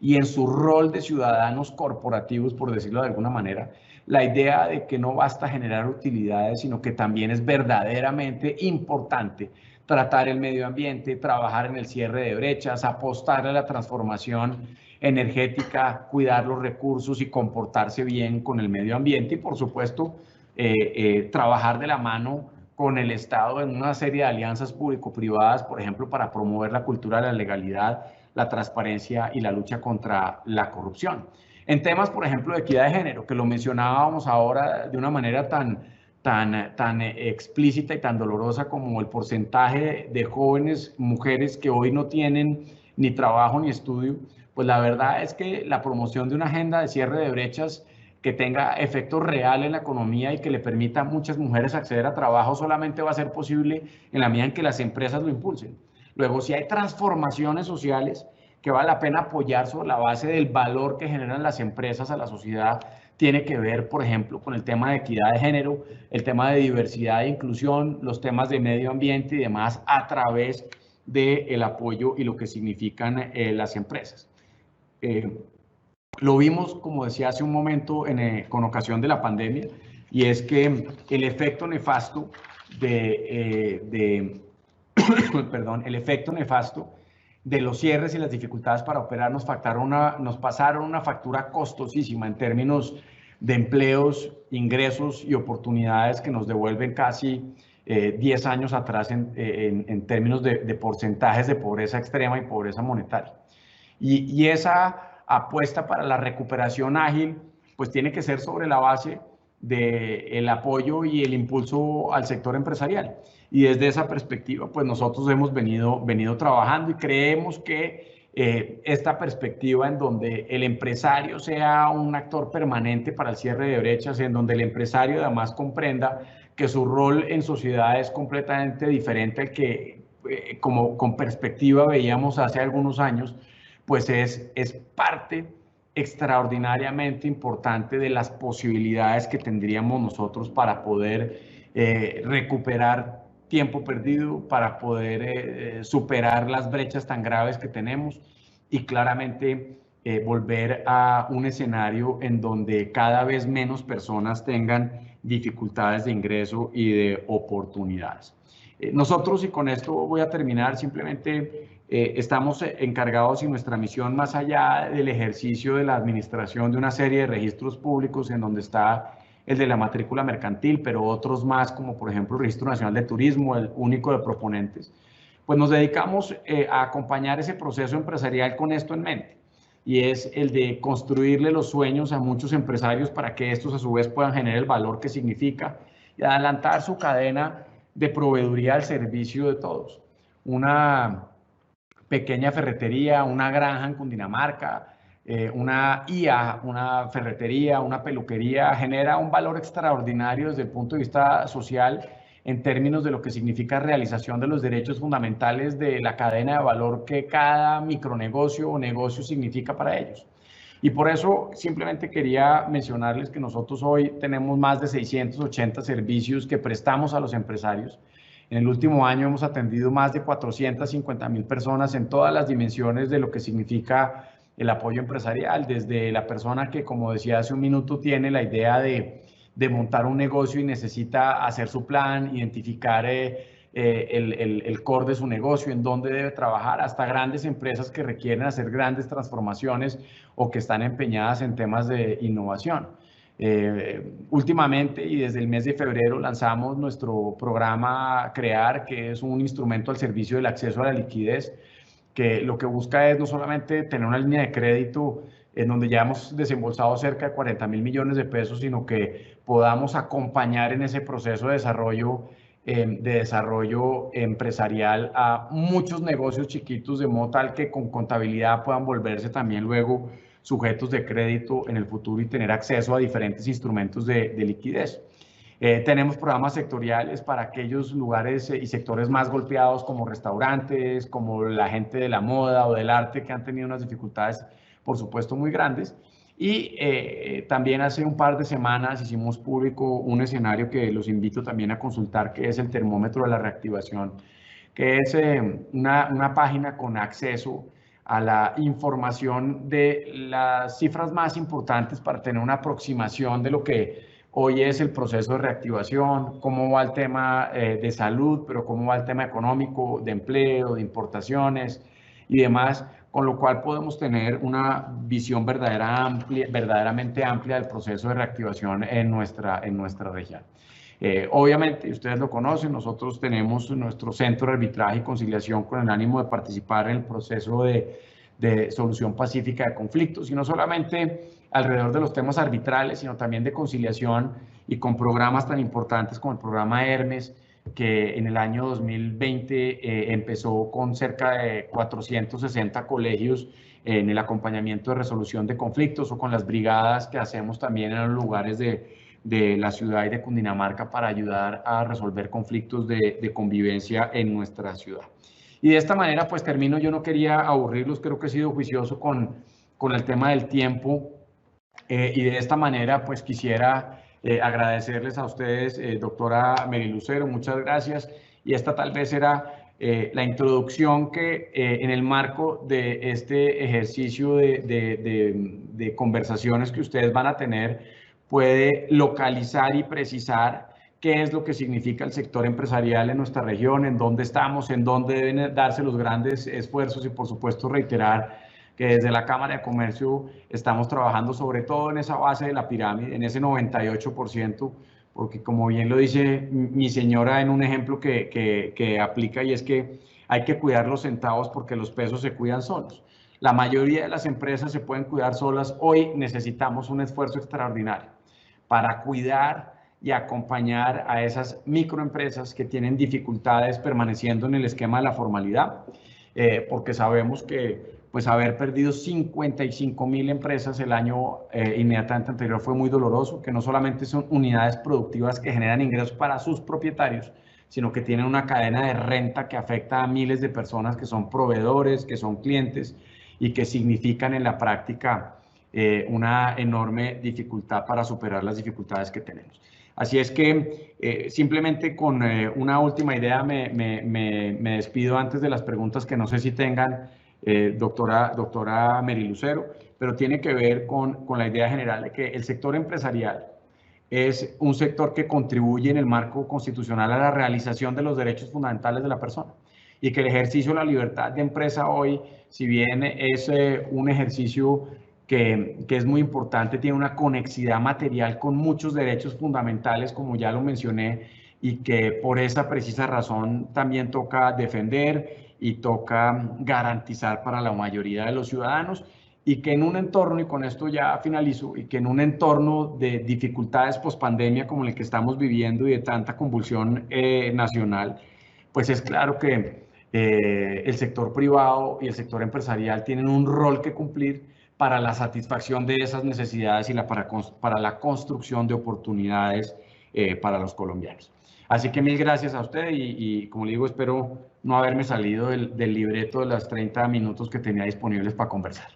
y en su rol de ciudadanos corporativos, por decirlo de alguna manera, la idea de que no basta generar utilidades, sino que también es verdaderamente importante tratar el medio ambiente, trabajar en el cierre de brechas, apostar a la transformación energética, cuidar los recursos y comportarse bien con el medio ambiente y, por supuesto, trabajar de la mano con el Estado en una serie de alianzas público-privadas, por ejemplo, para promover la cultura de la legalidad, la transparencia y la lucha contra la corrupción. En temas, por ejemplo, de equidad de género, que lo mencionábamos ahora de una manera tan explícita y tan dolorosa como el porcentaje de jóvenes mujeres que hoy no tienen ni trabajo ni estudio, pues la verdad es que la promoción de una agenda de cierre de brechas que tenga efecto real en la economía y que le permita a muchas mujeres acceder a trabajo solamente va a ser posible en la medida en que las empresas lo impulsen. Luego, si hay transformaciones sociales que vale la pena apoyar sobre la base del valor que generan las empresas a la sociedad tiene que ver, por ejemplo, con el tema de equidad de género, el tema de diversidad e inclusión, los temas de medio ambiente y demás a través del apoyo y lo que significan las empresas. Lo vimos, como decía hace un momento, con ocasión de la pandemia, y es que el efecto nefasto el efecto nefasto de los cierres y las dificultades para operar nos pasaron una factura costosísima en términos de empleos, ingresos y oportunidades que nos devuelven casi 10 años atrás en términos de porcentajes de pobreza extrema y pobreza monetaria. Y esa apuesta para la recuperación ágil, pues tiene que ser sobre la base del apoyo y el impulso al sector empresarial. Y desde esa perspectiva, pues nosotros hemos venido trabajando y creemos que esta perspectiva en donde el empresario sea un actor permanente para el cierre de brechas, en donde el empresario además comprenda que su rol en sociedad es completamente diferente al que como con perspectiva veíamos hace algunos años, pues es parte extraordinariamente importante de las posibilidades que tendríamos nosotros para poder recuperar tiempo perdido, para poder superar las brechas tan graves que tenemos y claramente volver a un escenario en donde cada vez menos personas tengan dificultades de ingreso y de oportunidades. Nosotros, y con esto voy a terminar, simplemente estamos encargados y nuestra misión, más allá del ejercicio de la administración de una serie de registros públicos en donde está el de la matrícula mercantil, pero otros más, como por ejemplo el Registro Nacional de Turismo, el único de proponentes, pues nos dedicamos a acompañar ese proceso empresarial con esto en mente, y es el de construirle los sueños a muchos empresarios para que estos a su vez puedan generar el valor que significa y adelantar su cadena de proveeduría al servicio de todos. Una pequeña ferretería, una granja en Cundinamarca, una IA, una ferretería, una peluquería, genera un valor extraordinario desde el punto de vista social en términos de lo que significa realización de los derechos fundamentales de la cadena de valor que cada micronegocio o negocio significa para ellos. Y por eso simplemente quería mencionarles que nosotros hoy tenemos más de 680 servicios que prestamos a los empresarios. En el último año hemos atendido más de 450,000 personas en todas las dimensiones de lo que significa el apoyo empresarial, desde la persona que, como decía hace un minuto, tiene la idea de montar un negocio y necesita hacer su plan, identificar el core de su negocio, en dónde debe trabajar, hasta grandes empresas que requieren hacer grandes transformaciones o que están empeñadas en temas de innovación. Últimamente y desde el mes de febrero lanzamos nuestro programa CREAR, que es un instrumento al servicio del acceso a la liquidez, que lo que busca es no solamente tener una línea de crédito en donde ya hemos desembolsado cerca de 40,000 millones de pesos, sino que podamos acompañar en ese proceso de desarrollo empresarial a muchos negocios chiquitos, de modo tal que con contabilidad puedan volverse también luego sujetos de crédito en el futuro y tener acceso a diferentes instrumentos de liquidez. Tenemos programas sectoriales para aquellos lugares y sectores más golpeados como restaurantes, como la gente de la moda o del arte, que han tenido unas dificultades, por supuesto, muy grandes. Y también hace un par de semanas hicimos público un escenario que los invito también a consultar, que es el termómetro de la reactivación, que es una página con acceso a la información de las cifras más importantes para tener una aproximación de lo que hoy es el proceso de reactivación, cómo va el tema de salud, pero cómo va el tema económico, de empleo, de importaciones y demás, con lo cual podemos tener una visión verdaderamente amplia del proceso de reactivación en nuestra región. Obviamente, ustedes lo conocen, nosotros tenemos nuestro centro de arbitraje y conciliación con el ánimo de participar en el proceso de solución pacífica de conflictos, y no solamente alrededor de los temas arbitrales, sino también de conciliación, y con programas tan importantes como el programa Hermes, que en el año 2020 empezó con cerca de 460 colegios en el acompañamiento de resolución de conflictos, o con las brigadas que hacemos también en los lugares de la ciudad y de Cundinamarca para ayudar a resolver conflictos de convivencia en nuestra ciudad. Y de esta manera, pues termino, yo no quería aburrirlos, creo que he sido juicioso con el tema del tiempo, y de esta manera, pues quisiera agradecerles a ustedes, doctora Mary Lucero, muchas gracias, y esta tal vez era la introducción que en el marco de este ejercicio de conversaciones que ustedes van a tener, puede localizar y precisar qué es lo que significa el sector empresarial en nuestra región, en dónde estamos, en dónde deben darse los grandes esfuerzos y por supuesto reiterar que desde la Cámara de Comercio estamos trabajando sobre todo en esa base de la pirámide, en ese 98%, porque como bien lo dice mi señora en un ejemplo que aplica, y es que hay que cuidar los centavos porque los pesos se cuidan solos. La mayoría de las empresas se pueden cuidar solas. Hoy necesitamos un esfuerzo extraordinario para cuidar y acompañar a esas microempresas que tienen dificultades permaneciendo en el esquema de la formalidad, porque sabemos que pues haber perdido 55.000 empresas el año inmediatamente anterior fue muy doloroso, que no solamente son unidades productivas que generan ingresos para sus propietarios, sino que tienen una cadena de renta que afecta a miles de personas que son proveedores, que son clientes y que significan en la práctica una enorme dificultad para superar las dificultades que tenemos. Así es que simplemente con una última idea me despido antes de las preguntas que no sé si tengan, doctora Mary Lucero, pero tiene que ver con la idea general de que el sector empresarial es un sector que contribuye en el marco constitucional a la realización de los derechos fundamentales de la persona, y que el ejercicio de la libertad de empresa hoy, si bien es un ejercicio que es muy importante, tiene una conexidad material con muchos derechos fundamentales, como ya lo mencioné, y que por esa precisa razón también toca defender y toca garantizar para la mayoría de los ciudadanos, y que en un entorno, y con esto ya finalizo, y que en un entorno de dificultades pospandemia como el que estamos viviendo y de tanta convulsión nacional, pues es claro que el sector privado y el sector empresarial tienen un rol que cumplir para la satisfacción de esas necesidades y para la construcción de oportunidades para los colombianos. Así que mil gracias a usted y como le digo, espero no haberme salido del libreto de los 30 minutos que tenía disponibles para conversar.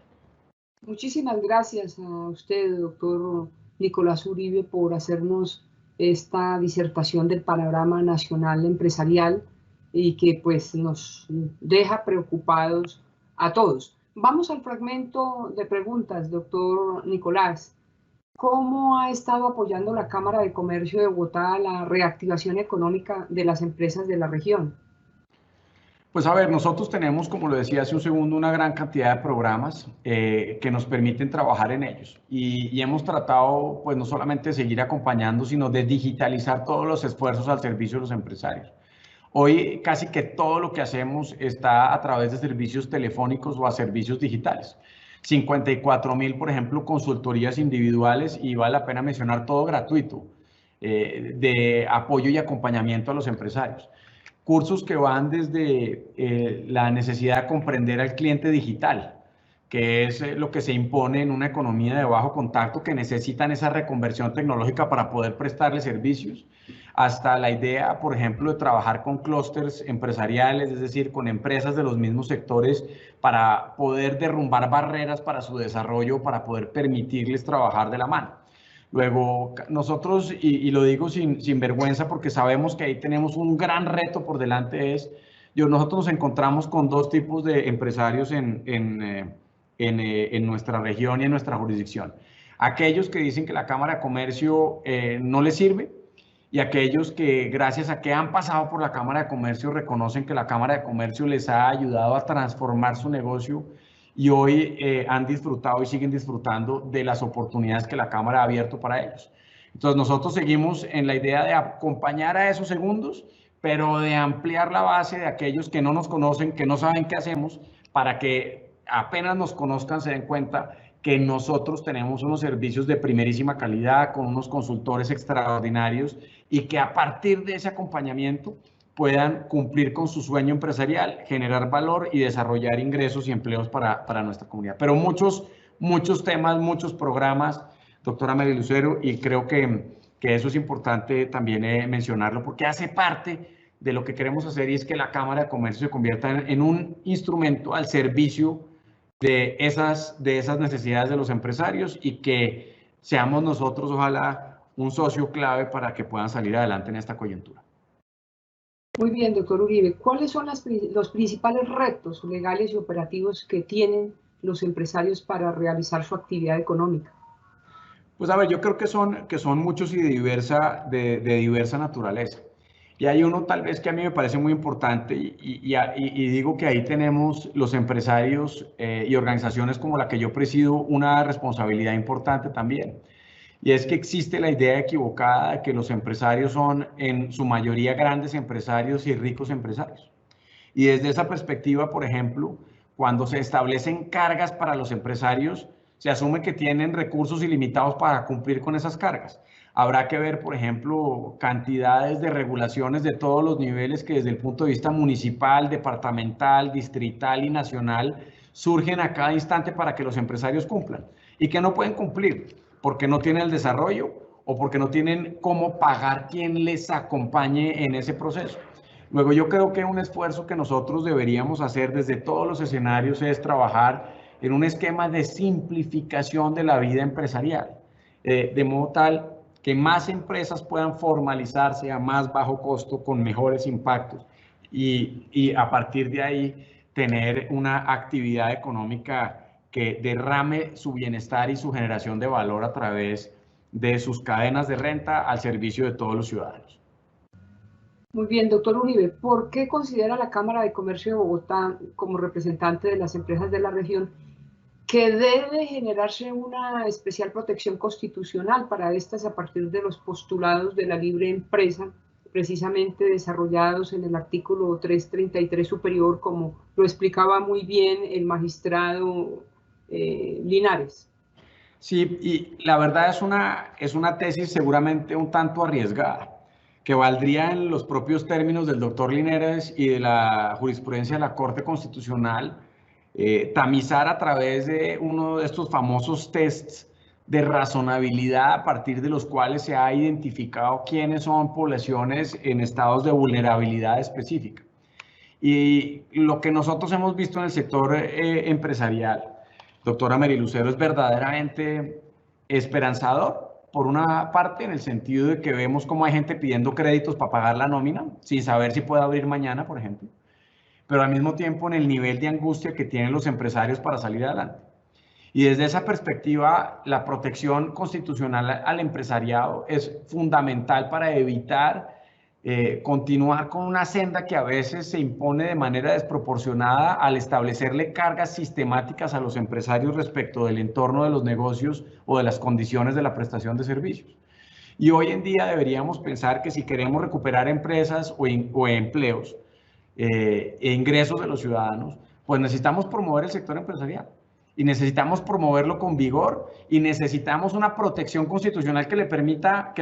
Muchísimas gracias a usted, doctor Nicolás Uribe, por hacernos esta disertación del panorama nacional empresarial y que pues nos deja preocupados a todos. Vamos al fragmento de preguntas, doctor Nicolás. ¿Cómo ha estado apoyando la Cámara de Comercio de Bogotá la reactivación económica de las empresas de la región? Pues a ver, nosotros tenemos, como lo decía hace un segundo, una gran cantidad de programas que nos permiten trabajar en ellos. Y hemos tratado, pues no solamente de seguir acompañando, sino de digitalizar todos los esfuerzos al servicio de los empresarios. Hoy casi que todo lo que hacemos está a través de servicios telefónicos o a servicios digitales. 54.000, por ejemplo, consultorías individuales, y vale la pena mencionar todo gratuito, de apoyo y acompañamiento a los empresarios. Cursos que van desde la necesidad de comprender al cliente digital, que es lo que se impone en una economía de bajo contacto, que necesitan esa reconversión tecnológica para poder prestarle servicios, hasta la idea, por ejemplo, de trabajar con clústeres empresariales, es decir, con empresas de los mismos sectores para poder derrumbar barreras para su desarrollo, para poder permitirles trabajar de la mano. Luego, nosotros, y lo digo sin vergüenza porque sabemos que ahí tenemos un gran reto por delante, nosotros nos encontramos con dos tipos de empresarios en nuestra región y en nuestra jurisdicción. Aquellos que dicen que la Cámara de Comercio no les sirve, y aquellos que, gracias a que han pasado por la Cámara de Comercio, reconocen que la Cámara de Comercio les ha ayudado a transformar su negocio y hoy han disfrutado y siguen disfrutando de las oportunidades que la Cámara ha abierto para ellos. Entonces nosotros seguimos en la idea de acompañar a esos segundos, pero de ampliar la base de aquellos que no nos conocen, que no saben qué hacemos, para que apenas nos conozcan se den cuenta que nosotros tenemos unos servicios de primerísima calidad, con unos consultores extraordinarios, y que a partir de ese acompañamiento puedan cumplir con su sueño empresarial, generar valor y desarrollar ingresos y empleos para nuestra comunidad. Pero muchos temas, muchos programas, doctora Mary Lucero, y creo que eso es importante también mencionarlo, porque hace parte de lo que queremos hacer, y es que la Cámara de Comercio se convierta en un instrumento al servicio de esas necesidades de los empresarios, y que seamos nosotros, ojalá, un socio clave para que puedan salir adelante en esta coyuntura. Muy bien, doctor Uribe. ¿Cuáles son los principales retos legales y operativos que tienen los empresarios para realizar su actividad económica? Pues a ver, yo creo que son muchos y de diversa naturaleza. Y hay uno tal vez que a mí me parece muy importante, y digo que ahí tenemos los empresarios y organizaciones como la que yo presido una responsabilidad importante también. Y es que existe la idea equivocada de que los empresarios son en su mayoría grandes empresarios y ricos empresarios. Y desde esa perspectiva, por ejemplo, cuando se establecen cargas para los empresarios, se asume que tienen recursos ilimitados para cumplir con esas cargas. Habrá que ver, por ejemplo, cantidades de regulaciones de todos los niveles que desde el punto de vista municipal, departamental, distrital y nacional surgen a cada instante para que los empresarios cumplan, y que no pueden cumplir porque no tienen el desarrollo o porque no tienen cómo pagar quien les acompañe en ese proceso. Luego, yo creo que un esfuerzo que nosotros deberíamos hacer desde todos los escenarios es trabajar en un esquema de simplificación de la vida empresarial, de modo tal que más empresas puedan formalizarse a más bajo costo con mejores impactos, y a partir de ahí tener una actividad económica que derrame su bienestar y su generación de valor a través de sus cadenas de renta al servicio de todos los ciudadanos. Muy bien, doctor Uribe, ¿por qué considera la Cámara de Comercio de Bogotá, como representante de las empresas de la región, que debe generarse una especial protección constitucional para estas a partir de los postulados de la libre empresa, precisamente desarrollados en el artículo 333 superior, como lo explicaba muy bien el magistrado Linares? Sí, y la verdad es una tesis seguramente un tanto arriesgada, que valdría en los propios términos del doctor Linares y de la jurisprudencia de la Corte Constitucional, tamizar a través de uno de estos famosos tests de razonabilidad a partir de los cuales se ha identificado quiénes son poblaciones en estados de vulnerabilidad específica. Y lo que nosotros hemos visto en el sector empresarial, doctora Mary Lucero, es verdaderamente esperanzador. Por una parte, en el sentido de que vemos cómo hay gente pidiendo créditos para pagar la nómina, sin saber si puede abrir mañana, por ejemplo, pero al mismo tiempo en el nivel de angustia que tienen los empresarios para salir adelante. Y desde esa perspectiva, la protección constitucional al empresariado es fundamental para evitar continuar con una senda que a veces se impone de manera desproporcionada al establecerle cargas sistemáticas a los empresarios respecto del entorno de los negocios o de las condiciones de la prestación de servicios. Y hoy en día deberíamos pensar que si queremos recuperar empresas o empleos e ingresos de los ciudadanos, pues necesitamos promover el sector empresarial. Y necesitamos promoverlo con vigor, y necesitamos una protección constitucional que le permita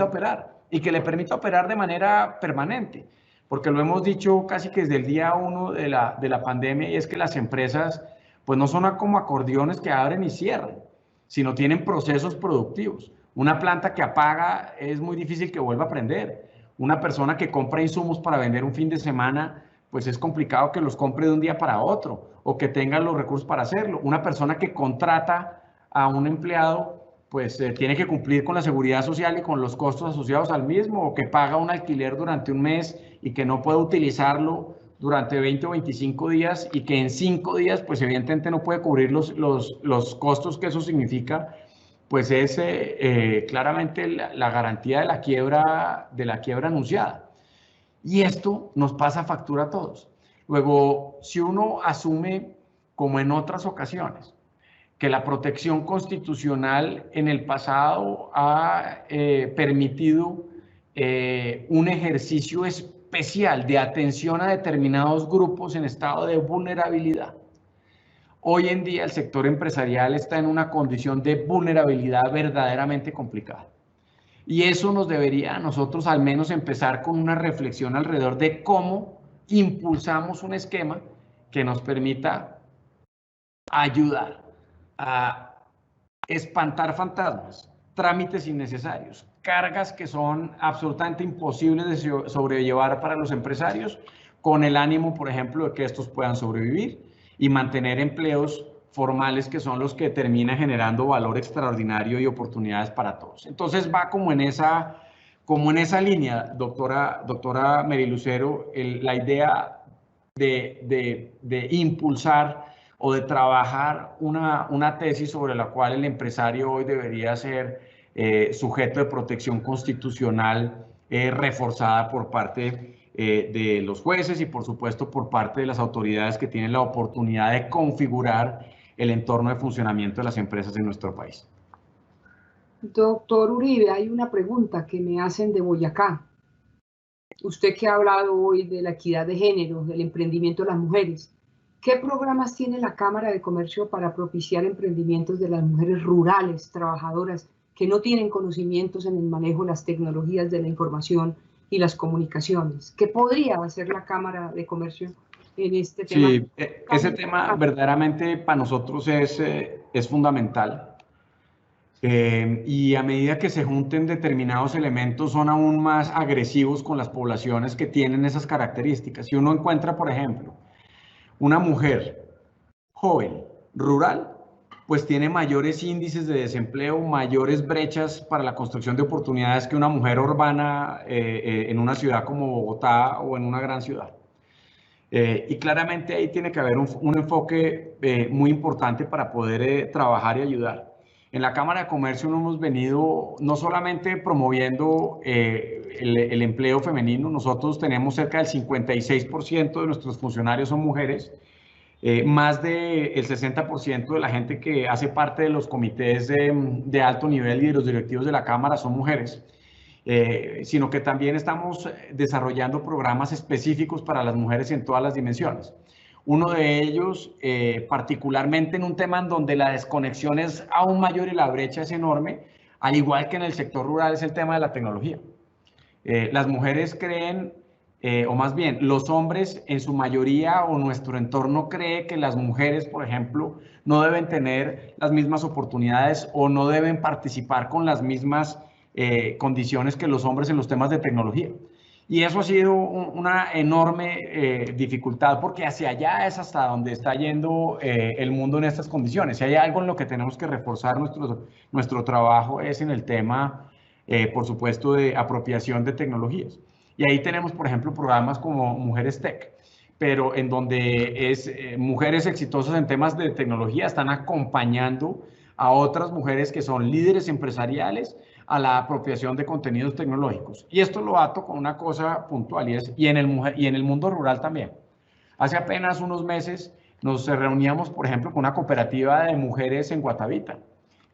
operar, y que le permita operar de manera permanente, porque lo hemos dicho casi que desde el día 1 de la pandemia, y es que las empresas pues no son como acordeones que abren y cierran, sino tienen procesos productivos. Una planta que apaga es muy difícil que vuelva a prender. Una persona que compra insumos para vender un fin de semana, pues es complicado que los compre de un día para otro, o que tenga los recursos para hacerlo. Una persona que contrata a un empleado, pues tiene que cumplir con la seguridad social y con los costos asociados al mismo, o que paga un alquiler durante un mes y que no puede utilizarlo durante 20 o 25 días, y que en 5 días, pues evidentemente no puede cubrir los costos que eso significa, pues es claramente la garantía de la quiebra anunciada. Y esto nos pasa factura a todos. Luego, si uno asume, como en otras ocasiones, que la protección constitucional en el pasado ha permitido un ejercicio especial de atención a determinados grupos en estado de vulnerabilidad, hoy en día el sector empresarial está en una condición de vulnerabilidad verdaderamente complicada. Y eso nos debería a nosotros al menos empezar con una reflexión alrededor de cómo impulsamos un esquema que nos permita ayudar a espantar fantasmas trámites innecesarios, cargas que son absolutamente imposibles de sobrellevar para los empresarios, con el ánimo, por ejemplo, de que estos puedan sobrevivir y mantener empleos formales que son los que terminan generando valor extraordinario y oportunidades para todos. Entonces va como en esa línea, doctora Mary Lucero, la idea de impulsar o de trabajar una tesis sobre la cual el empresario hoy debería ser sujeto de protección constitucional reforzada por parte de los jueces y por supuesto por parte de las autoridades que tienen la oportunidad de configurar el entorno de funcionamiento de las empresas en nuestro país. Doctor Uribe, hay una pregunta que me hacen de Boyacá. Usted que ha hablado hoy de la equidad de género, del emprendimiento de las mujeres, ¿qué programas tiene la Cámara de Comercio para propiciar emprendimientos de las mujeres rurales, trabajadoras, que no tienen conocimientos en el manejo de las tecnologías de la información y las comunicaciones? ¿Qué podría hacer la Cámara de Comercio en este tema? Sí, ese tema verdaderamente para nosotros es fundamental. Y a medida que se junten determinados elementos son aún más agresivos con las poblaciones que tienen esas características. Si uno encuentra, por ejemplo, una mujer joven, rural, pues tiene mayores índices de desempleo, mayores brechas para la construcción de oportunidades que una mujer urbana en una ciudad como Bogotá o en una gran ciudad. Y claramente ahí tiene que haber un enfoque muy importante para poder trabajar y ayudar. En la Cámara de Comercio no hemos venido no solamente promoviendo el empleo femenino, nosotros tenemos cerca del 56% de nuestros funcionarios son mujeres, más del 60% de la gente que hace parte de los comités de alto nivel y de los directivos de la Cámara son mujeres, sino que también estamos desarrollando programas específicos para las mujeres en todas las dimensiones. Uno de ellos, particularmente en un tema en donde la desconexión es aún mayor y la brecha es enorme, al igual que en el sector rural, es el tema de la tecnología. Las mujeres creen, o más bien, los hombres en su mayoría o nuestro entorno cree que las mujeres, por ejemplo, no deben tener las mismas oportunidades o no deben participar con las mismas condiciones que los hombres en los temas de tecnología. Y eso ha sido una enorme dificultad, porque hacia allá es hasta donde está yendo el mundo en estas condiciones. Si hay algo en lo que tenemos que reforzar nuestro trabajo es en el tema, por supuesto, de apropiación de tecnologías. Y ahí tenemos, por ejemplo, programas como Mujeres Tech, pero en donde mujeres exitosas en temas de tecnología están acompañando a otras mujeres que son líderes empresariales a la apropiación de contenidos tecnológicos. Y esto lo ato con una cosa puntual y en el mundo rural también. Hace apenas unos meses nos reuníamos, por ejemplo, con una cooperativa de mujeres en Guatavita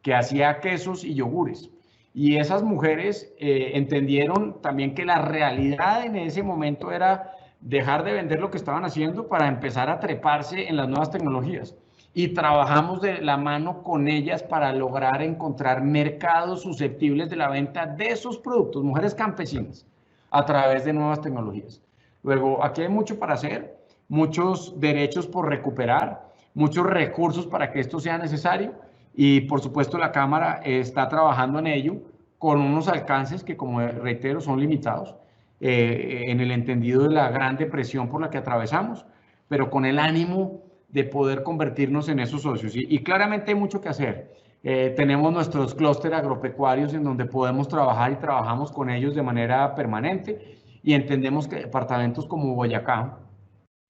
que hacía quesos y yogures. Y esas mujeres entendieron también que la realidad en ese momento era dejar de vender lo que estaban haciendo para empezar a treparse en las nuevas tecnologías. Y trabajamos de la mano con ellas para lograr encontrar mercados susceptibles de la venta de esos productos, mujeres campesinas, a través de nuevas tecnologías. Luego, aquí hay mucho para hacer, muchos derechos por recuperar, muchos recursos para que esto sea necesario y, por supuesto, la Cámara está trabajando en ello con unos alcances que, como reitero, son limitados en el entendido de la gran depresión por la que atravesamos, pero con el ánimo de poder convertirnos en esos socios. Y claramente hay mucho que hacer. Tenemos nuestros clústeres agropecuarios en donde podemos trabajar y trabajamos con ellos de manera permanente y entendemos que departamentos como Boyacá,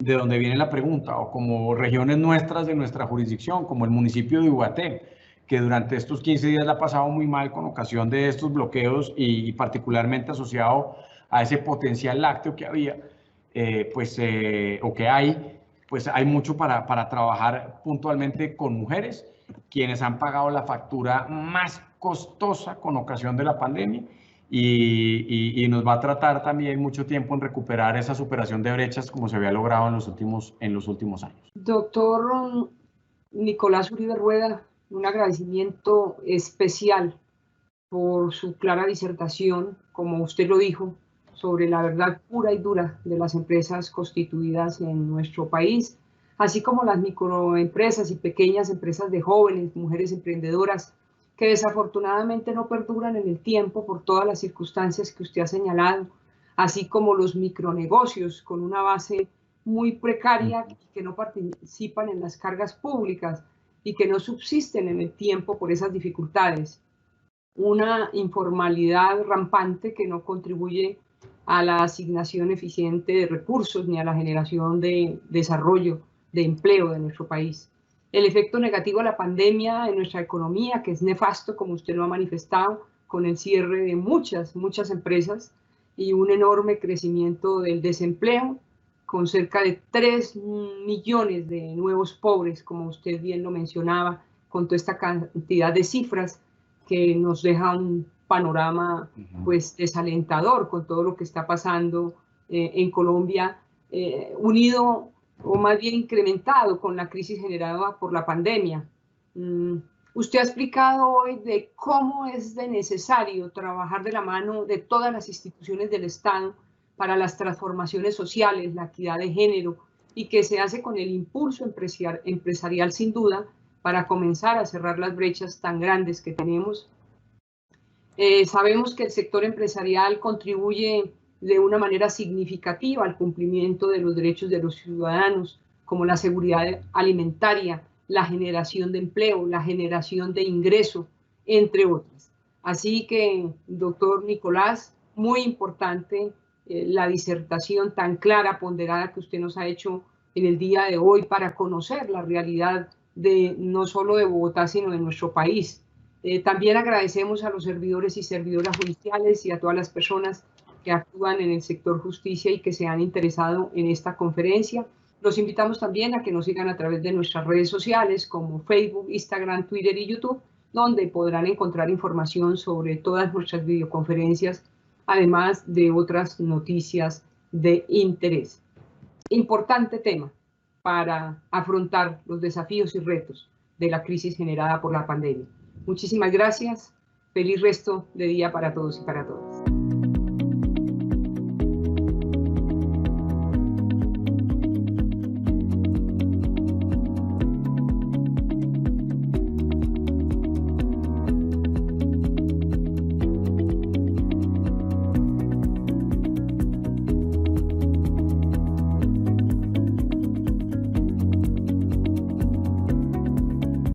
de donde viene la pregunta, o como regiones nuestras de nuestra jurisdicción, como el municipio de Ubaté, que durante estos 15 días la ha pasado muy mal con ocasión de estos bloqueos y particularmente asociado a ese potencial lácteo que había, o que hay, pues hay mucho para trabajar puntualmente con mujeres, quienes han pagado la factura más costosa con ocasión de la pandemia y nos va a tratar también mucho tiempo en recuperar esa superación de brechas como se había logrado en los últimos años. Doctor Nicolás Uribe Rueda, un agradecimiento especial por su clara disertación, como usted lo dijo, sobre la verdad pura y dura de las empresas constituidas en nuestro país, así como las microempresas y pequeñas empresas de jóvenes, mujeres emprendedoras que desafortunadamente no perduran en el tiempo por todas las circunstancias que usted ha señalado, así como los micronegocios con una base muy precaria y que no participan en las cargas públicas y que no subsisten en el tiempo por esas dificultades. Una informalidad rampante que no contribuye a la asignación eficiente de recursos ni a la generación de desarrollo, de empleo de nuestro país. El efecto negativo de la pandemia en nuestra economía, que es nefasto, como usted lo ha manifestado, con el cierre de muchas empresas y un enorme crecimiento del desempleo, con cerca de 3 millones de nuevos pobres, como usted bien lo mencionaba, con toda esta cantidad de cifras que nos deja un panorama pues desalentador con todo lo que está pasando en Colombia, unido o más bien incrementado con la crisis generada por la pandemia. Usted ha explicado hoy de cómo es de necesario trabajar de la mano de todas las instituciones del Estado para las transformaciones sociales, la equidad de género, y que se hace con el impulso empresarial sin duda para comenzar a cerrar las brechas tan grandes que tenemos. Sabemos que el sector empresarial contribuye de una manera significativa al cumplimiento de los derechos de los ciudadanos, como la seguridad alimentaria, la generación de empleo, la generación de ingreso, entre otras. Así que, doctor Nicolás, muy importante la disertación tan clara, ponderada que usted nos ha hecho en el día de hoy para conocer la realidad de no solo de Bogotá, sino de nuestro país. También agradecemos a los servidores y servidoras judiciales y a todas las personas que actúan en el sector justicia y que se han interesado en esta conferencia. Los invitamos también a que nos sigan a través de nuestras redes sociales como Facebook, Instagram, Twitter y YouTube, donde podrán encontrar información sobre todas nuestras videoconferencias, además de otras noticias de interés. Importante tema para afrontar los desafíos y retos de la crisis generada por la pandemia. Muchísimas gracias. Feliz resto de día para todos y para todas.